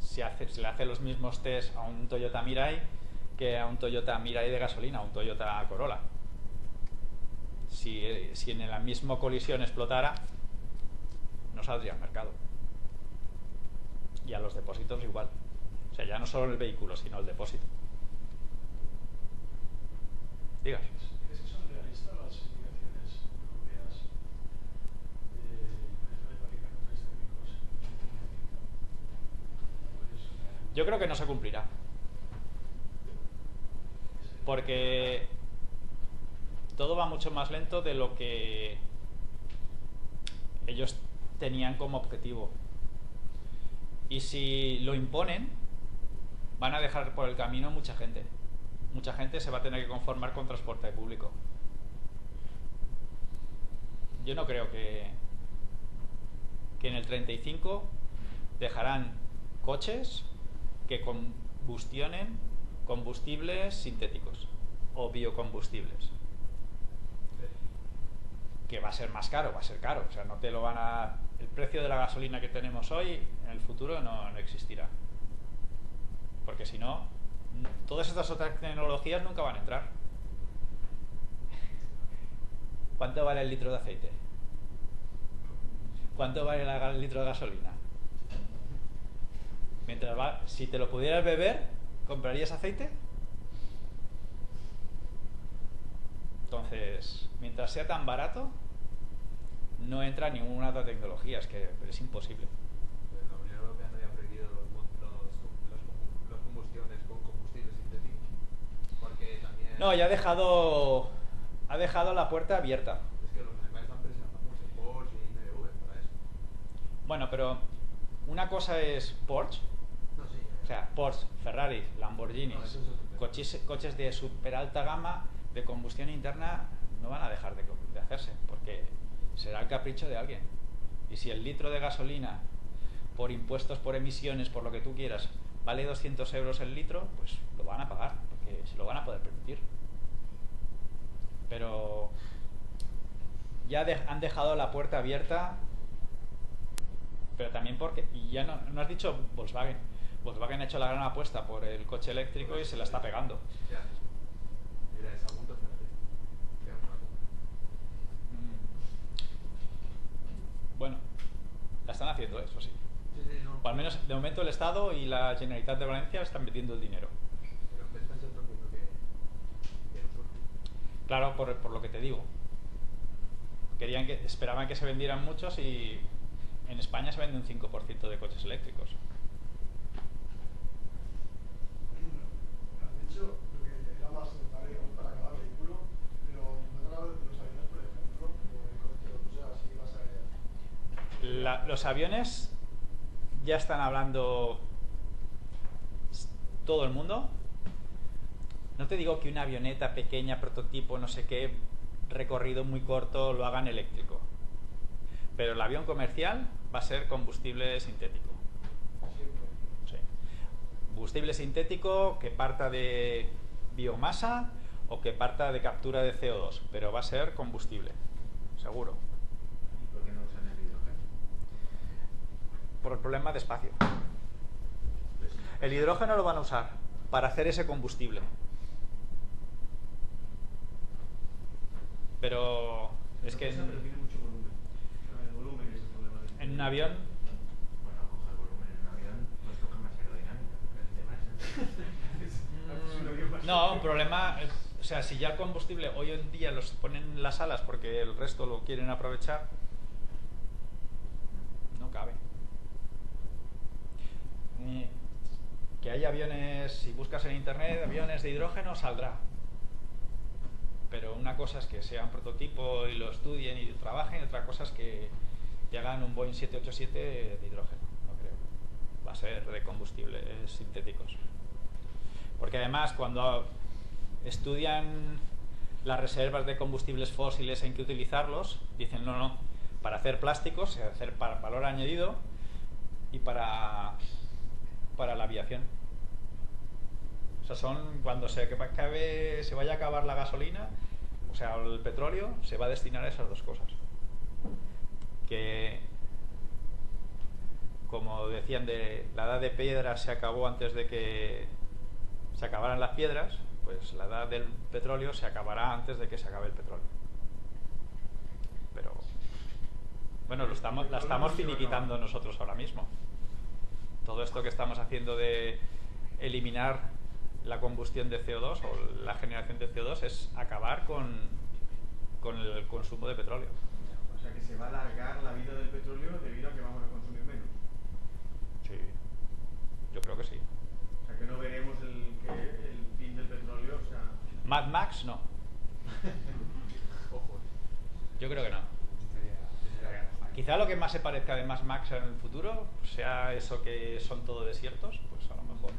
Se le hace los mismos test a un Toyota Mirai que a un Toyota Mirai de gasolina, a un Toyota Corolla. Si en la misma colisión explotara, no saldría al mercado. Y a los depósitos igual. O sea, ya no solo el vehículo, sino el depósito. Digas. ¿Crees que son realistas las indicaciones europeas de fabricantes térmicos? Yo creo que no se cumplirá. Porque todo va mucho más lento de lo que ellos tenían como objetivo. Y si lo imponen, van a dejar por el camino mucha gente. Mucha gente se va a tener que conformar con transporte público. Yo no creo que en el 35 dejarán coches que combustionen combustibles sintéticos o biocombustibles. Que va a ser más caro, va a ser caro. O sea, no te lo van a... El precio de la gasolina que tenemos hoy, en el futuro no existirá. Porque si no, todas estas otras tecnologías nunca van a entrar. ¿Cuánto vale el litro de aceite? ¿Cuánto vale el litro de gasolina? Si te lo pudieras beber, ¿comprarías aceite? Entonces, mientras sea tan barato, no entra ninguna otra tecnología, es que es imposible. La Unión Europea no había prohibido los combustiones con combustibles sintéticos. Porque también. No, ya ha dejado la puerta abierta. Es que los alemanes están presionando mucho, Porsche y BMW para eso. Bueno, pero una cosa es Porsche, No, sí. o sea, Porsche, Ferrari, Lamborghini, No, eso es otro tema. coches de super alta gama de combustión interna no van a dejar de hacerse, porque será el capricho de alguien. Y si el litro de gasolina, por impuestos, por emisiones, por lo que tú quieras, vale 200 euros el litro, pues lo van a pagar, porque se lo van a poder permitir. Pero ya han dejado la puerta abierta pero también porque, y ya no has dicho Volkswagen. Volkswagen ha hecho la gran apuesta por el coche eléctrico y se la está pegando. Ya. Era ese punto, fíjate. Bueno, la están haciendo, eso sí. Sí, no. O al menos de momento el Estado y la Generalitat de Valencia están metiendo el dinero. Pero me estás sorprendiendo que no surge. Claro, por lo que te digo. Esperaban que se vendieran muchos y en España se vende un 5% de coches eléctricos. Has dicho lo que era más necesario, digamos, para cada vehículo, pero no he hablado de los aviones, por ejemplo, o de coches, o sea, así vas a ver. Los aviones ya están hablando todo el mundo. No te digo que una avioneta pequeña, prototipo, no sé qué, recorrido muy corto, lo hagan eléctrico. Pero el avión comercial va a ser combustible sintético. Sí. Combustible sintético que parta de biomasa o que parta de captura de CO2, pero va a ser combustible, seguro. ¿Y por qué no usan el hidrógeno? Por el problema de espacio. El hidrógeno lo van a usar para hacer ese combustible. Pero es que Pero tiene mucho volumen. O sea, el volumen es el problema. en un avión... Bueno, coger volumen en un avión, pues toca más aerodinámica. El tema es No, un problema... O sea, si ya el combustible hoy en día los ponen en las alas porque el resto lo quieren aprovechar, no cabe. Que hay aviones, si buscas en internet aviones de hidrógeno, saldrá. Pero una cosa es que sea un prototipo y lo estudien y trabajen, y otra cosa es que hagan un Boeing 787 de hidrógeno, no creo. Va a ser de combustibles sintéticos. Porque además cuando estudian las reservas de combustibles fósiles en que utilizarlos, dicen no, para hacer plásticos, hacer para valor añadido y para la aviación. O sea, son cuando se vaya a acabar la gasolina, o sea, el petróleo, se va a destinar a esas dos cosas. Que, como decían, de la edad de piedra se acabó antes de que se acabaran las piedras, pues la edad del petróleo se acabará antes de que se acabe el petróleo. Pero, bueno, la estamos finiquitando nosotros ahora mismo. Todo esto que estamos haciendo de eliminar la combustión de CO2 o la generación de CO2 es acabar con el consumo de petróleo. O sea que se va a alargar la vida del petróleo debido a que vamos a consumir menos. Sí, yo creo que sí. O sea que no veremos el fin del petróleo, o sea... Mad Max no. Ojo. Yo creo que no. Quizá lo que más se parezca de Mad Max en el futuro sea eso que son todo desiertos, pues a lo mejor.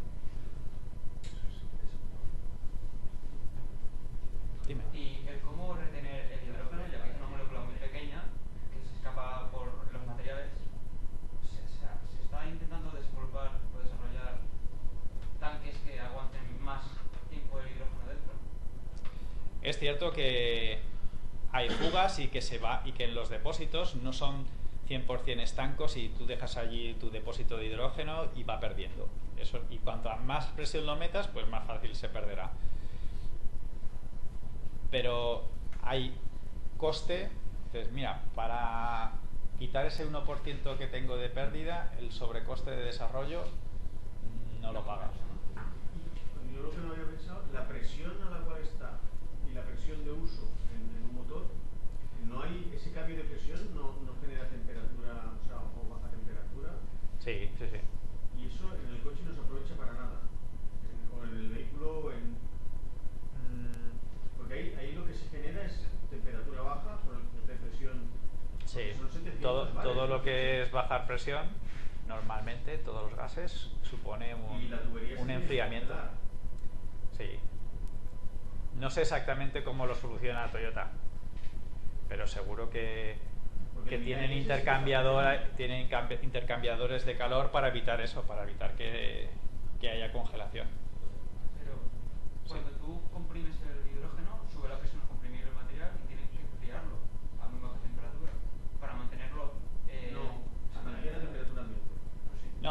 Dime. Y el cómo retener el hidrógeno, ya que es una molécula muy pequeña que se escapa por los materiales, se está intentando desenvolver o desarrollar tanques que aguanten más tiempo el hidrógeno dentro. Es cierto que hay fugas y que en los depósitos no son 100% estancos y tú dejas allí tu depósito de hidrógeno y va perdiendo. Eso, y cuanto más presión lo metas, pues más fácil se perderá. Pero hay coste. Entonces, mira, para quitar ese 1% que tengo de pérdida, el sobrecoste de desarrollo no lo pagas. Yo lo que no había pensado, la presión a la cual está y la presión de uso en un motor, no hay ese cambio de presión, no genera temperatura, o sea, o baja temperatura. Sí. Y eso en el coche no se aprovecha para nada. O en el vehículo, o en... Porque ahí lo que se genera es temperatura baja por el de presión. Sí, Son 700 todo lo que es bajar presión, normalmente todos los gases supone Y la tubería se un tiene que enfriamiento. congelar. Sí. No sé exactamente cómo lo soluciona Toyota, pero seguro que tienen intercambiadores de calor para evitar eso, para evitar que haya congelación. Pero cuando tú comprimes el hidrógeno, sube la presión al comprimir el material y tienes que enfriarlo a muy baja temperatura para mantenerlo No, se mantiene a temperatura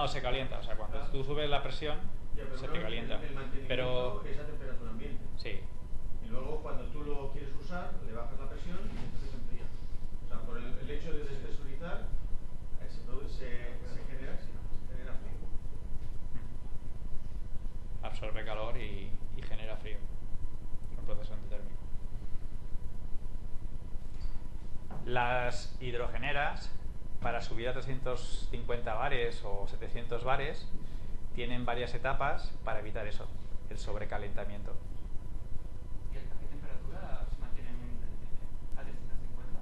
No, se calienta. O sea, cuando tú subes la presión, Ya, pero se no, te calienta. El mantenimiento Pero es a temperatura ambiente. sí. Y luego cuando tú lo quieres usar, le bajas la presión y entonces se enfría. O sea, por el hecho de despresurizar, se genera frío. Absorbe calor y genera frío. Es un proceso endotérmico. Las hidrogeneras, para subir a 350 bares o 700 bares, tienen varias etapas para evitar eso, el sobrecalentamiento. ¿Y a qué temperatura se mantienen a 350?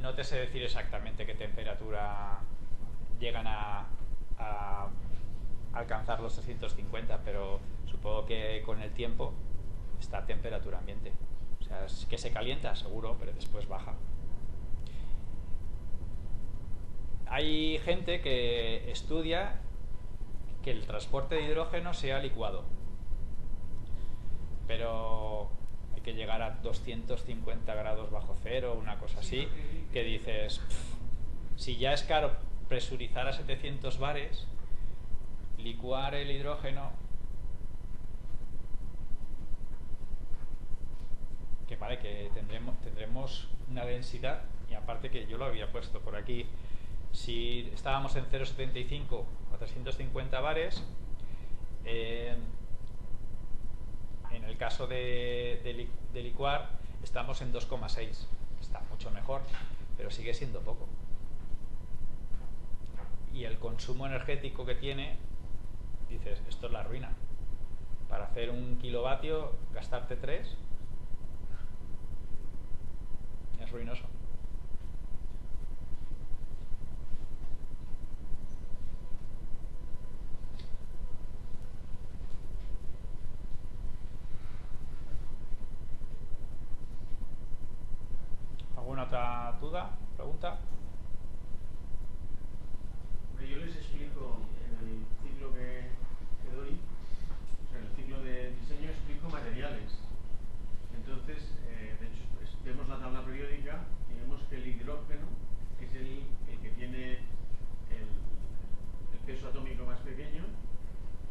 No te sé decir exactamente qué temperatura llegan a alcanzar los 350, pero supongo que con el tiempo está a temperatura ambiente. O sea, es que se calienta, seguro, pero después baja. Hay gente que estudia que el transporte de hidrógeno sea licuado, pero hay que llegar a 250 grados bajo cero, una cosa así, que dices, si ya es caro presurizar a 700 bares, licuar el hidrógeno, que vale, que tendremos una densidad, y aparte que yo lo había puesto por aquí, si estábamos en 0,75 a 350 bares, en el caso de licuar estamos en 2,6, está mucho mejor, pero sigue siendo poco. Y el consumo energético que tiene, dices, esto es la ruina. Para hacer 1 kilovatio, gastarte 3, es ruinoso. ¿Alguna otra duda? ¿Pregunta? Yo les explico en el ciclo que doy, o sea, en el ciclo de diseño explico materiales. Entonces, de hecho, vemos la tabla periódica y vemos que el hidrógeno es el que tiene el peso atómico más pequeño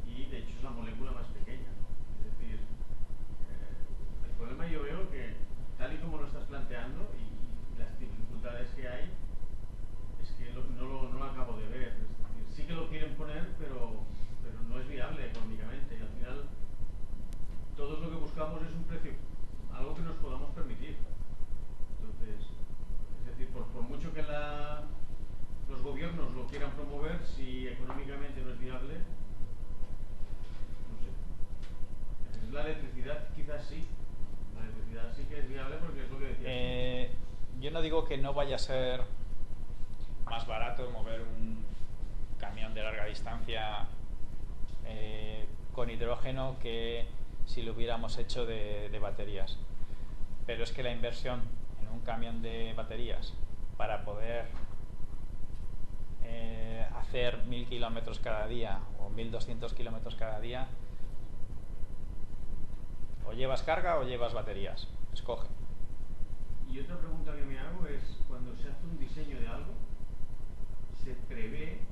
y de hecho es la molécula más pequeña. Es decir, el problema yo veo que tal y como lo estás planteando y las dificultades que hay, es que no lo acabo de ver. Es decir, sí que lo quieren poner, pero no es viable económicamente. Y al final, todos lo que buscamos es un precio, algo que nos podamos permitir. Entonces, es decir, por mucho que los gobiernos lo quieran promover, si económicamente no es viable, no sé. La electricidad quizás sí. La electricidad sí que es viable porque es lo que decía. Yo no digo que no vaya a ser más barato mover un camión de larga distancia con hidrógeno que si lo hubiéramos hecho de baterías, pero es que la inversión en un camión de baterías para poder hacer 1000 kilómetros cada día o 1200 kilómetros cada día, o llevas carga o llevas baterías, escoge. Y otra pregunta que me hago es, cuando se hace un diseño de algo, se prevé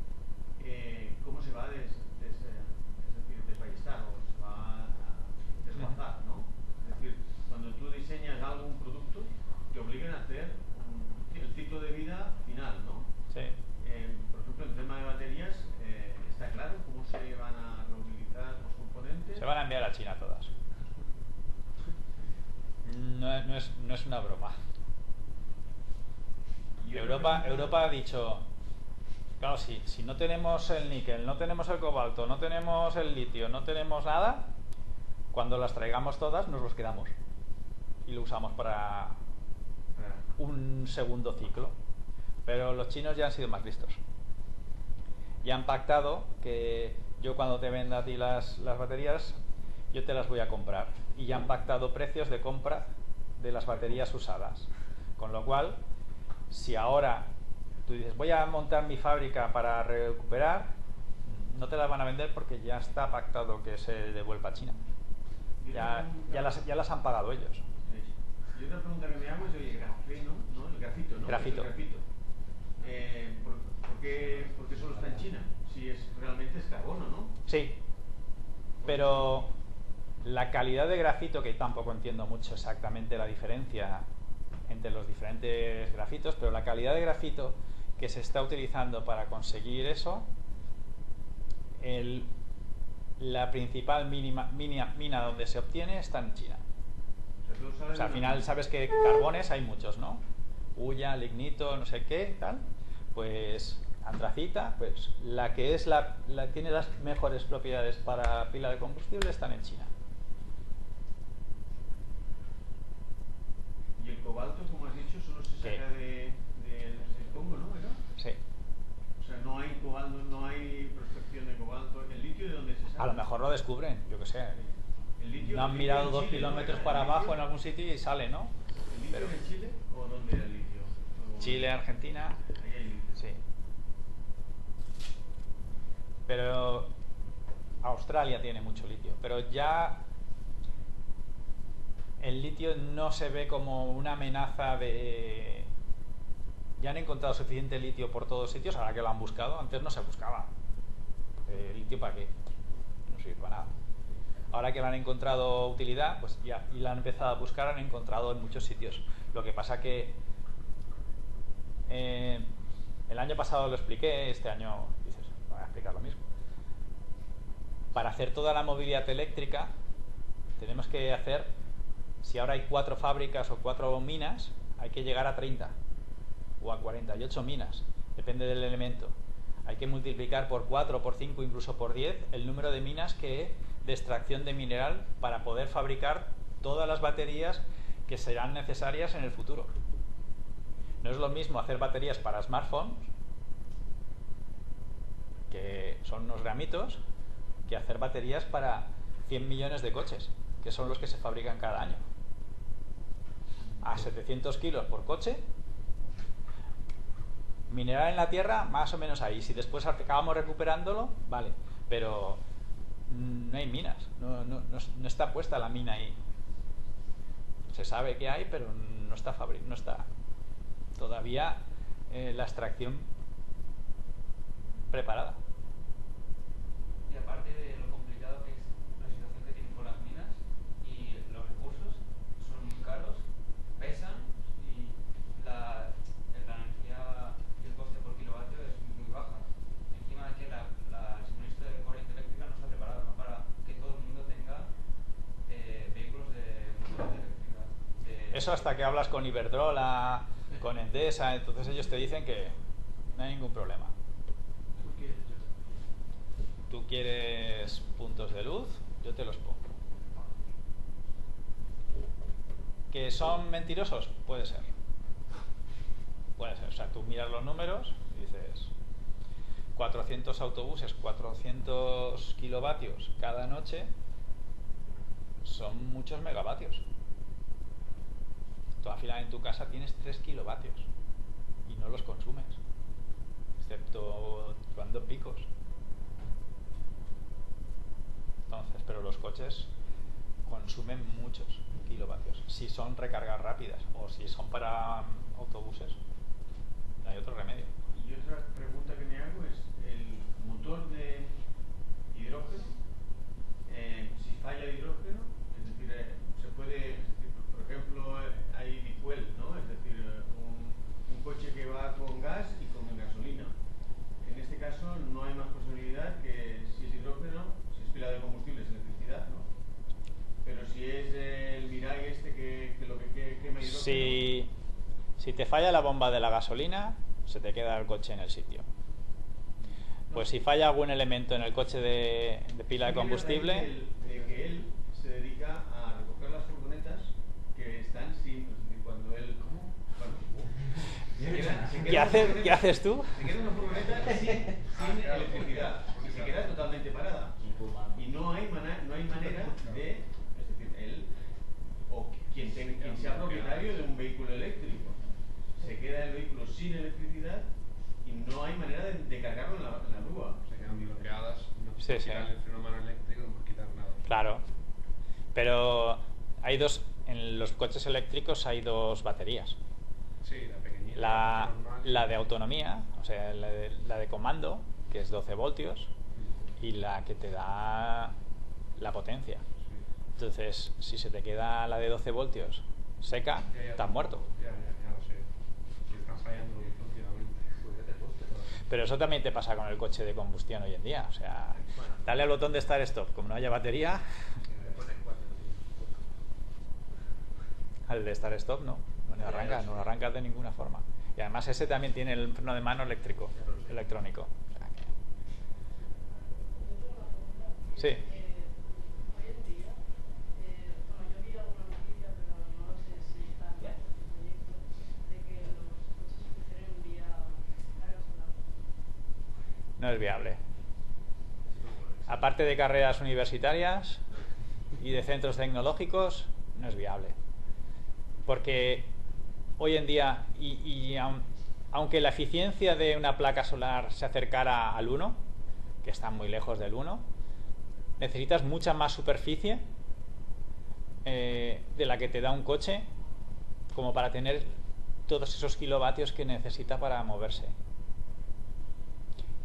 cómo se va a desballestar o se va a desguazar, ¿no? Es decir, cuando tú diseñas algo, un producto, te obligan a hacer el ciclo de vida final, ¿no? Sí. Por ejemplo, en tema de baterías, está claro cómo se van a reutilizar los componentes. Se van a enviar a China todas. No es una broma. Europa ha dicho, claro, si no tenemos el níquel, no tenemos el cobalto, no tenemos el litio, no tenemos nada, cuando las traigamos todas nos los quedamos y lo usamos para un segundo ciclo. Pero los chinos ya han sido más listos. Ya han pactado que yo cuando te venda a ti las baterías, yo te las voy a comprar. Y ya han pactado precios de compra de las baterías usadas. Con lo cual, si ahora tú dices, voy a montar mi fábrica para recuperar, no te las van a vender porque ya está pactado que se devuelva a China. Ya las han pagado ellos. Y otra pregunta que me hago es, oye, grafeno, ¿no? El grafito, ¿no? Grafito. El grafito. ¿por qué solo está en China? Si realmente es carbono, ¿no? Sí, pero la calidad de grafito, que tampoco entiendo mucho exactamente la diferencia entre los diferentes grafitos, pero la calidad de grafito que se está utilizando para conseguir eso, la principal mina donde se obtiene está en China. O sea, al final sabes que carbones hay muchos, ¿no? Hulla, lignito, no sé qué, tal. Pues antracita, pues la que es tiene las mejores propiedades para pila de combustible están en China. Y el cobalto, como has dicho, solo se saca del Congo, ¿no? ¿Era? Sí. O sea, no hay cobalto, no hay prospección de cobalto. ¿El litio de dónde se saca? A lo mejor lo descubren, yo que sé. ¿El litio, No han mirado 2 kilómetros para abajo en algún sitio y sale, ¿no? ¿El litio en Chile o dónde era el litio? Chile, Argentina. Ahí hay litio. Sí. Pero Australia tiene mucho litio. Pero ya el litio no se ve como una amenaza de... Ya han encontrado suficiente litio por todos sitios, ahora que lo han buscado. Antes no se buscaba. ¿Litio para qué? No sirve para nada. Ahora que lo han encontrado utilidad, pues ya, y la han empezado a buscar, han encontrado en muchos sitios. Lo que pasa que el año pasado lo expliqué, este año dices, voy a explicar lo mismo. Para hacer toda la movilidad eléctrica tenemos que hacer, si ahora hay 4 fábricas o 4 minas, hay que llegar a 30 o a 48 minas, depende del elemento. Hay que multiplicar por 4, por 5, incluso por 10 el número de minas de extracción de mineral para poder fabricar todas las baterías que serán necesarias en el futuro. No es lo mismo hacer baterías para smartphones, que son unos gramitos, que hacer baterías para 100 millones de coches, que son los que se fabrican cada año. A 700 kilos por coche. Mineral en la tierra, más o menos ahí. Si después acabamos recuperándolo, vale. Pero no hay minas. No está puesta la mina ahí. Se sabe que hay, pero no está todavía la extracción preparada. Y aparte de lo complicado que es la situación que tienen con las minas y los recursos, son muy caros, pesan y la energía y el coste por kilovatio es muy baja. Encima de que el suministro de corriente eléctrica no está preparado, ¿no? Para que todo el mundo tenga vehículos de motor eléctrica. Eso hasta que hablas con Iberdrola, con Endesa, entonces ellos te dicen que no hay ningún problema. Tú quieres puntos de luz, yo te los pongo. ¿Que son mentirosos? Puede ser. Puede ser. O sea, tú miras los números y dices 400 autobuses, 400 kilovatios cada noche, son muchos megavatios. Tú al final en tu casa tienes 3 kilovatios y no los consumes, excepto cuando picos. Entonces, pero los coches consumen muchos kilovatios si son recargas rápidas o si son para autobuses. No hay otro remedio. Y otra pregunta que me hago es, el motor de hidrógeno, si falla el hidrógeno, es decir, se puede, por ejemplo, hay bifuel, ¿no? Es decir, un coche que va con gas y con gasolina. En este caso no hay más posibilidad que si es hidrógeno, si es pila de combustible es electricidad, ¿no? Pero si es el Mirai que lo que quema hidrógeno... Si te falla la bomba de la gasolina, se te queda el coche en el sitio. Pues si falla algún elemento en el coche de pila de combustible... Que él se dedica a recoger las furgonetas que están sin... Cuando él... ¿Qué haces tú? Se queda una furgoneta sin electricidad y se queda totalmente parada. Y no hay manera de... Es decir, él o quien sea propietario de un vehículo eléctrico se queda el vehículo sin electricidad y no hay manera de cargarlo en la grúa. Se quedan bloqueadas, no Sí, puede sí. quitar el freno a mano eléctrico, no puede quitar nada. Claro. Pero hay dos... En los coches eléctricos hay dos baterías. Sí, la pequeñita, La normal la de autonomía, o sea, la de comando, que es 12 voltios, y la que te da la potencia. Entonces, si se te queda la de 12 voltios seca, estás muerto. Ya lo sé. Si están fallando últimamente. Pero eso también te pasa con el coche de combustión hoy en día. O sea, dale al botón de Start Stop, como no haya batería. Al de Start Stop no arranca de ninguna forma. Y además ese también tiene el freno de mano eléctrónico. O sea que... Sí. Hoy en día, bueno, yo vi alguna noticia, pero no sé si está en el proyecto, de que los coches funcionen vía carga solar. No es viable. Aparte de carreras universitarias y de centros tecnológicos, no es viable. Porque hoy en día, aunque la eficiencia de una placa solar se acercara al 1, que está muy lejos del 1, necesitas mucha más superficie de la que te da un coche como para tener todos esos kilovatios que necesita para moverse.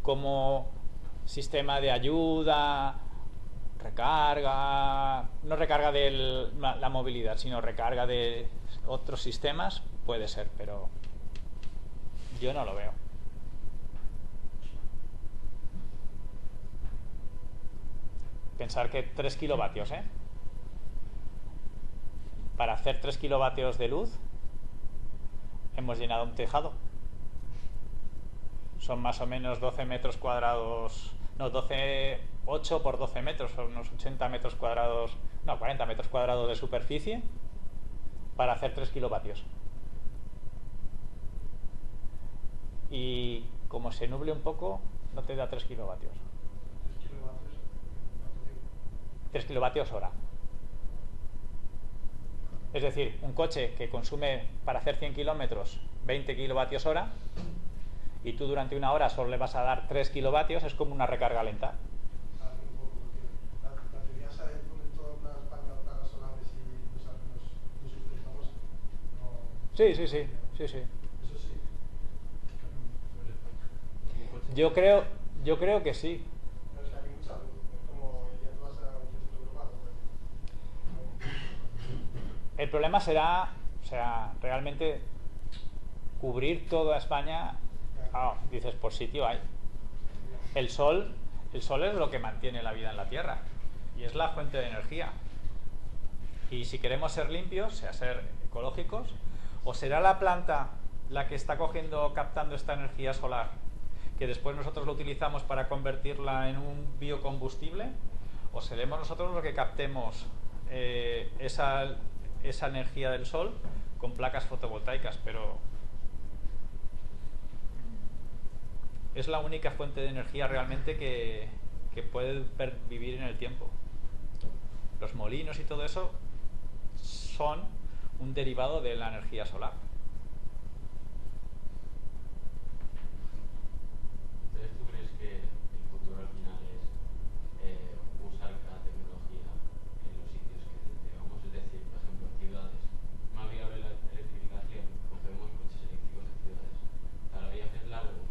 Como sistema de ayuda, recarga, no recarga de la movilidad, sino recarga de otros sistemas, puede ser, pero yo no lo veo. Pensar que 3 kilovatios, para hacer 3 kilovatios de luz hemos llenado un tejado. Son más o menos 12 metros cuadrados, no, 8 por 12 metros, son unos 80 metros cuadrados, no, 40 metros cuadrados de superficie para hacer 3 kilovatios. Y como se nuble un poco, no te da 3 kilovatios. 3 kilovatios hora. Es decir, un coche que consume para hacer 100 kilómetros 20 kilovatios hora y tú durante una hora solo le vas a dar 3 kilovatios, es como una recarga lenta. La teoría se ponen todas las placas solares y los utilizamos. Sí. Eso sí. Yo creo que sí. Pero es que hay mucha luz, es como ya tú vas a un centro urbano. El problema será, o sea, realmente cubrir toda España. Dices, por sitio hay. El sol es lo que mantiene la vida en la Tierra y es la fuente de energía. Y si queremos ser limpios, o sea, ser ecológicos, o será la planta la que está captando esta energía solar, que después nosotros lo utilizamos para convertirla en un biocombustible, o seremos nosotros los que captemos esa energía del sol con placas fotovoltaicas, pero es la única fuente de energía realmente que puede vivir en el tiempo. Los molinos y todo eso son un derivado de la energía solar. Entonces, ¿tú crees que el futuro al final es usar cada tecnología en los sitios que necesitamos? Es decir, por ejemplo, en ciudades, más viable la electrificación, cogemos coches eléctricos en ciudades. Para viajes largos,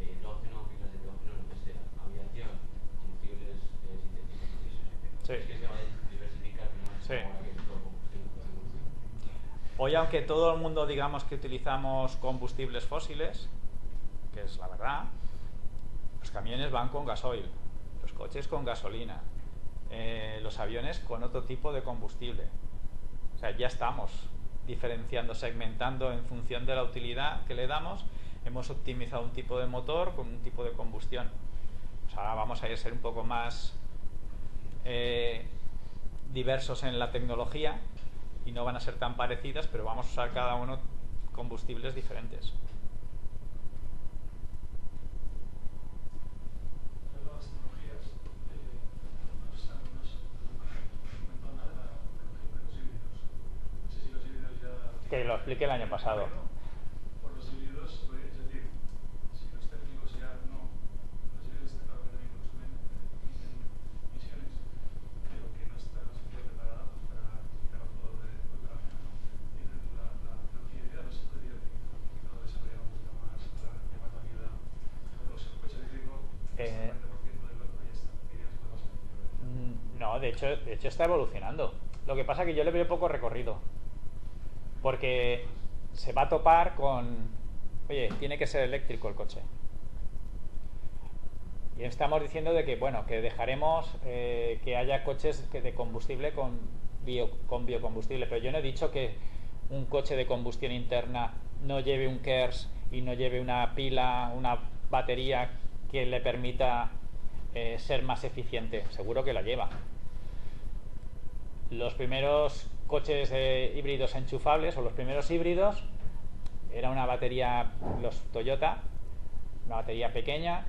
hidrógeno, pilas de hidrógeno, lo que sea, aviación, combustibles sintéticos, Sí. es que se va a diversificar, no es Sí. ahora que es todo combustible. Hoy, aunque todo el mundo digamos que utilizamos combustibles fósiles, que es la verdad, los camiones van con gasoil, los coches con gasolina, los aviones con otro tipo de combustible. O sea, ya estamos diferenciando, segmentando en función de la utilidad que le damos. Hemos optimizado un tipo de motor con un tipo de combustión. Pues ahora vamos a ser un poco más diversos en la tecnología y no van a ser tan parecidas, pero vamos a usar cada uno combustibles diferentes. Las tecnologías, no comentó nada de los híbridos. No sé si los híbridos ya... Que lo expliqué el año pasado. Por los híbridos, pues, es decir, si los térmicos ya no, los híbridos claro que también consumen emisiones, pero que no está la sociedad preparada para quitarlo todo de la mañana, ¿no? Y la tecnología híbrida no se podría desarrollar un poquito más El 50% del loco ya está. Pequeñas cosas. No, de hecho está evolucionando. Lo que pasa es que yo le veo poco recorrido. Porque se va a topar con... Oye, tiene que ser eléctrico el coche. Y estamos diciendo de que, bueno, que dejaremos que haya coches de combustible con biocombustible. Pero yo no he dicho que un coche de combustión interna no lleve un KERS y no lleve una pila, una batería que le permita ser más eficiente. Seguro que la lleva. Los primeros coches híbridos enchufables, o los primeros híbridos, era una batería, los Toyota, una batería pequeña,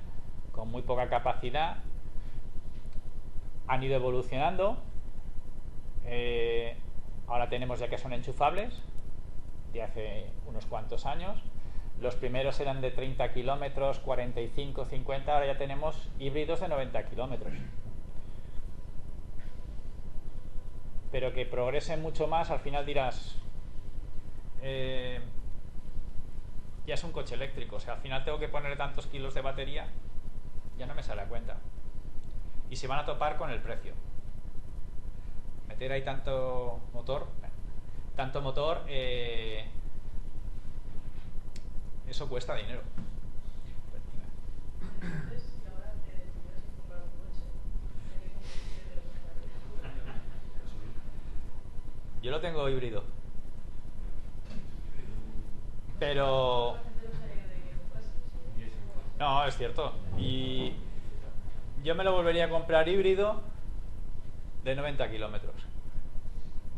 con muy poca capacidad. Han ido evolucionando. Ahora tenemos ya que son enchufables, de hace unos cuantos años. Los primeros eran de 30 kilómetros, 45, 50, ahora ya tenemos híbridos de 90 kilómetros. Pero que progresen mucho más, al final dirás, ya es un coche eléctrico, o sea, al final tengo que poner tantos kilos de batería, ya no me sale a cuenta. Y se van a topar con el precio. Meter ahí tanto motor, eso cuesta dinero. Entonces, si ahora te tuvieras que comprar un coche, ¿de qué combustible te gustaría? Yo lo tengo híbrido. Pero... No, es cierto. Y yo me lo volvería a comprar híbrido de 90 kilómetros.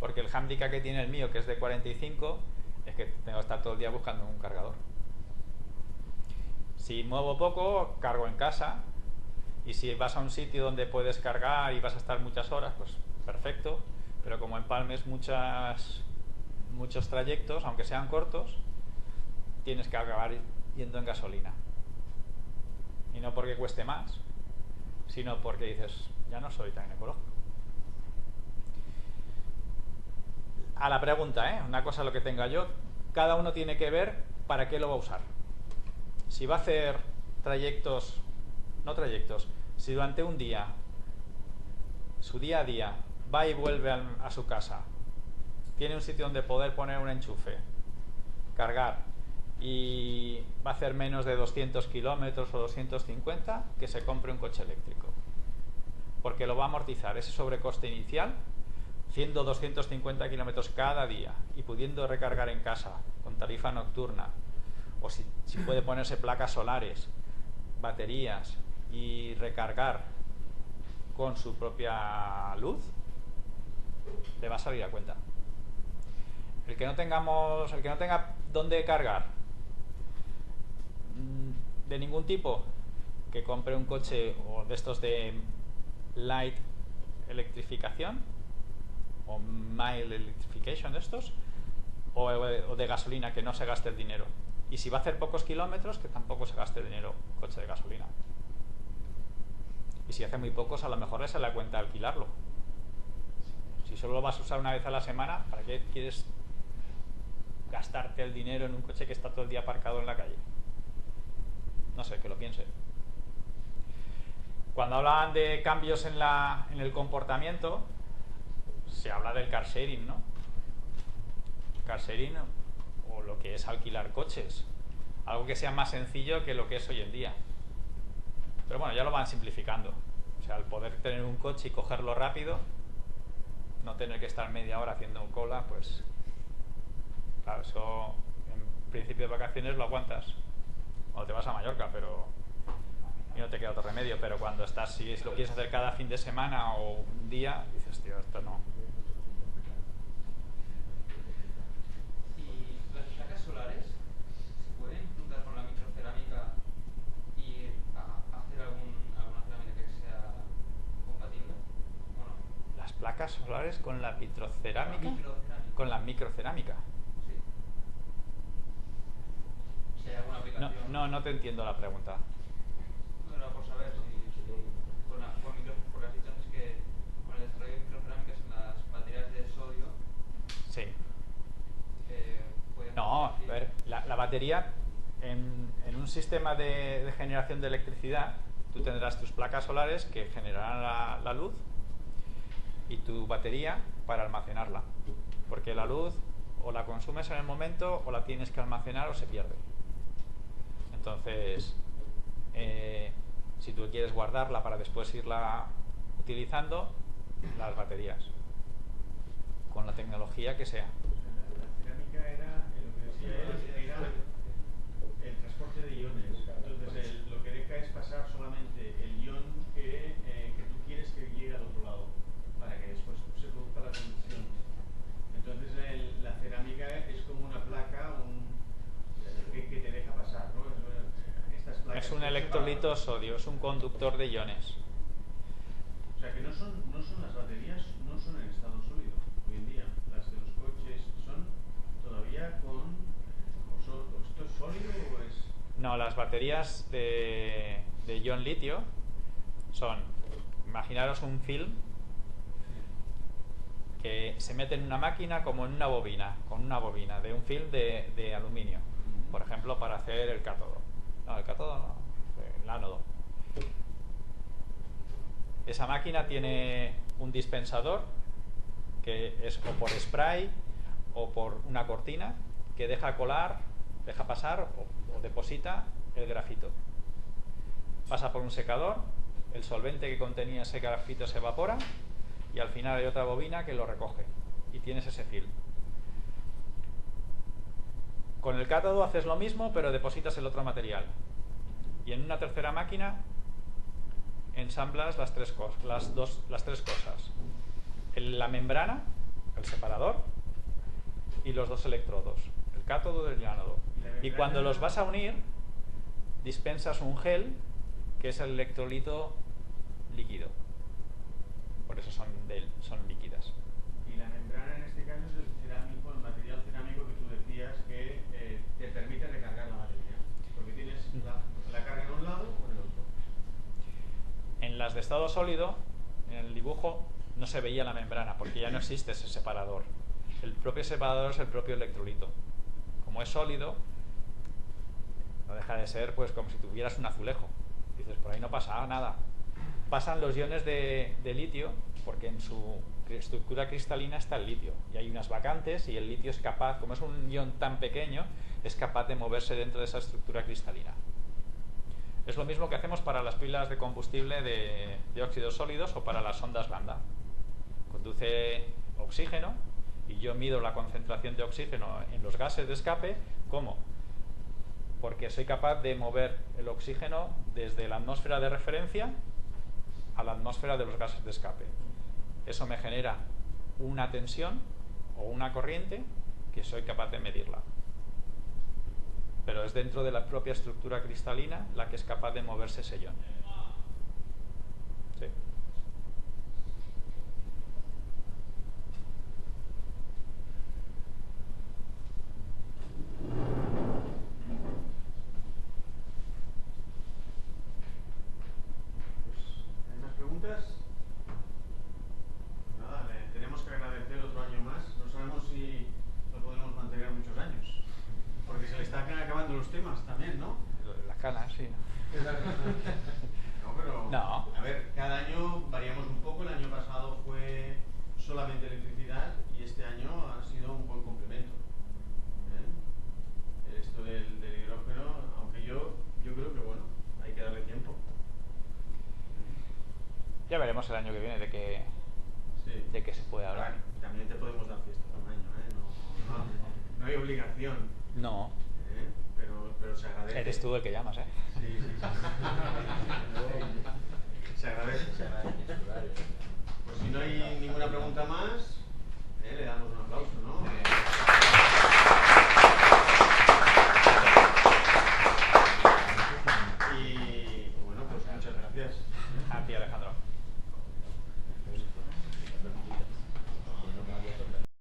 Porque el hándicap que tiene el mío, que es de 45, es que tengo que estar todo el día buscando un cargador. Si muevo poco, cargo en casa. Y si vas a un sitio donde puedes cargar y vas a estar muchas horas, pues perfecto. Pero como empalmes muchos trayectos, aunque sean cortos, tienes que acabar yendo en gasolina. Y no porque cueste más, sino porque dices, ya no soy tan ecológico. A la pregunta, una cosa lo que tenga yo, cada uno tiene que ver para qué lo va a usar. Si va a hacer si durante un día, su día a día, va y vuelve a su casa, tiene un sitio donde poder poner un enchufe, cargar, y va a hacer menos de 200 kilómetros o 250, que se compre un coche eléctrico. Porque lo va a amortizar ese sobrecoste inicial, haciendo 250 kilómetros cada día y pudiendo recargar en casa con tarifa nocturna, o si puede ponerse placas solares, baterías y recargar con su propia luz, le va a salir a cuenta. El que no tenga dónde cargar de ningún tipo, que compre un coche o de estos de light electrificación o mild electrification de estos, o de gasolina, que no se gaste el dinero. Y si va a hacer pocos kilómetros, que tampoco se gaste el dinero coche de gasolina. Y si hace muy pocos, a lo mejor le sale a cuenta alquilarlo. Si solo lo vas a usar una vez a la semana, ¿para qué quieres gastarte el dinero en un coche que está todo el día aparcado en la calle? No sé, que lo piense. Cuando hablan de cambios en el comportamiento, se habla del car sharing, ¿no? Car sharing, o lo que es alquilar coches. Algo que sea más sencillo que lo que es hoy en día. Pero bueno, ya lo van simplificando. O sea, al poder tener un coche y cogerlo rápido, no tener que estar media hora haciendo cola, pues claro, eso en principio de vacaciones lo aguantas cuando te vas a Mallorca, pero y no te queda otro remedio. Pero cuando estás, si lo quieres hacer cada fin de semana o un día, dices, tío, esto no. ¿Y las placas solares se pueden juntar con la microcerámica y hacer alguna cerámica que sea compatible? ¿O no? Las placas solares con la vitrocerámica, con la microcerámica. Sí. Si hay alguna aplicación. No te entiendo la pregunta. No era por saber si con micro, porque has dicho antes que con el desarrollo de microcerámicas en las baterías de sodio. Sí. Pueden No, a ver, la batería en un sistema de generación de electricidad Tú tendrás tus placas solares que generarán la luz y tu batería para almacenarla. Porque la luz o la consumes en el momento o la tienes que almacenar o se pierde. Entonces, si tú quieres guardarla para después irla utilizando, las baterías, con la tecnología que sea. La cerámica era, lo que decía él, era el transporte de iones. Entonces, lo que deja es pasar solamente el ion que tú quieres que llegue al otro lado, para que después se produzca la conducción. Entonces, la cerámica es como una placa que te deja pasar, ¿no? Estas placas Es un electrolito sodio, es un conductor de iones. O sea, que no son las baterías, no son en estado sólido hoy en día. Las de los coches son todavía con... ¿Esto es sólido o es...? No, las baterías de ion litio son, imaginaros un film que se mete en una máquina como en una bobina, con una bobina de un film de aluminio, por ejemplo, para hacer el cátodo. No, el cátodo no, el ánodo. Esa máquina tiene un dispensador que es o por spray o por una cortina que deja colar, deja pasar o deposita el grafito. Pasa por un secador, el solvente que contenía ese grafito se evapora y al final hay otra bobina que lo recoge y tienes ese film. Con el cátodo haces lo mismo, pero depositas el otro material. Y en una tercera máquina ensamblas las tres cosas. La membrana, el separador y los dos electrodos, el cátodo y el ánodo. Y cuando los vas a unir, dispensas un gel que es el electrolito líquido. Por eso son líquidas. Y la membrana en este caso es el cerámico, el material cerámico que tú decías que te permite recargar la batería. Porque tienes la carga en un lado o en el otro. En las de estado sólido, en el dibujo, no se veía la membrana porque ya no existe ese separador. El propio separador es el propio electrolito. Como es sólido, no deja de ser pues como si tuvieras un azulejo. Dices, por ahí no pasa nada. Pasan los iones de litio porque en su estructura cristalina está el litio y hay unas vacantes y el litio es capaz, como es un ion tan pequeño, es capaz de moverse dentro de esa estructura cristalina. Es lo mismo que hacemos para las pilas de combustible de óxidos sólidos o para las sondas lambda. Conduce oxígeno y yo mido la concentración de oxígeno en los gases de escape. ¿Cómo? Porque soy capaz de mover el oxígeno desde la atmósfera de referencia a la atmósfera de los gases de escape. Eso me genera una tensión o una corriente que soy capaz de medirla. Pero es dentro de la propia estructura cristalina la que es capaz de moverse ese ion. Sí. ¿Hay más preguntas? Nada, tenemos que agradecer otro año más. No sabemos si lo podemos mantener muchos años. Porque se le están acabando los temas también, ¿no? Las canas, sí. No, pero... No. A ver, cada año variamos un poco. El año pasado fue solamente electricidad y este año ha sido un buen complemento. Esto del hidrógeno, aunque yo creo que, bueno, hay que darle tiempo. Ya veremos el año que viene de qué se puede hablar. También te podemos dar fiesta un año, ¿eh? No hay obligación. No. Pero se agradece. Eres tú el que llamas, ¿eh? Sí. Se agradece. Pues si no hay ninguna pregunta más, le damos un aplauso, ¿no?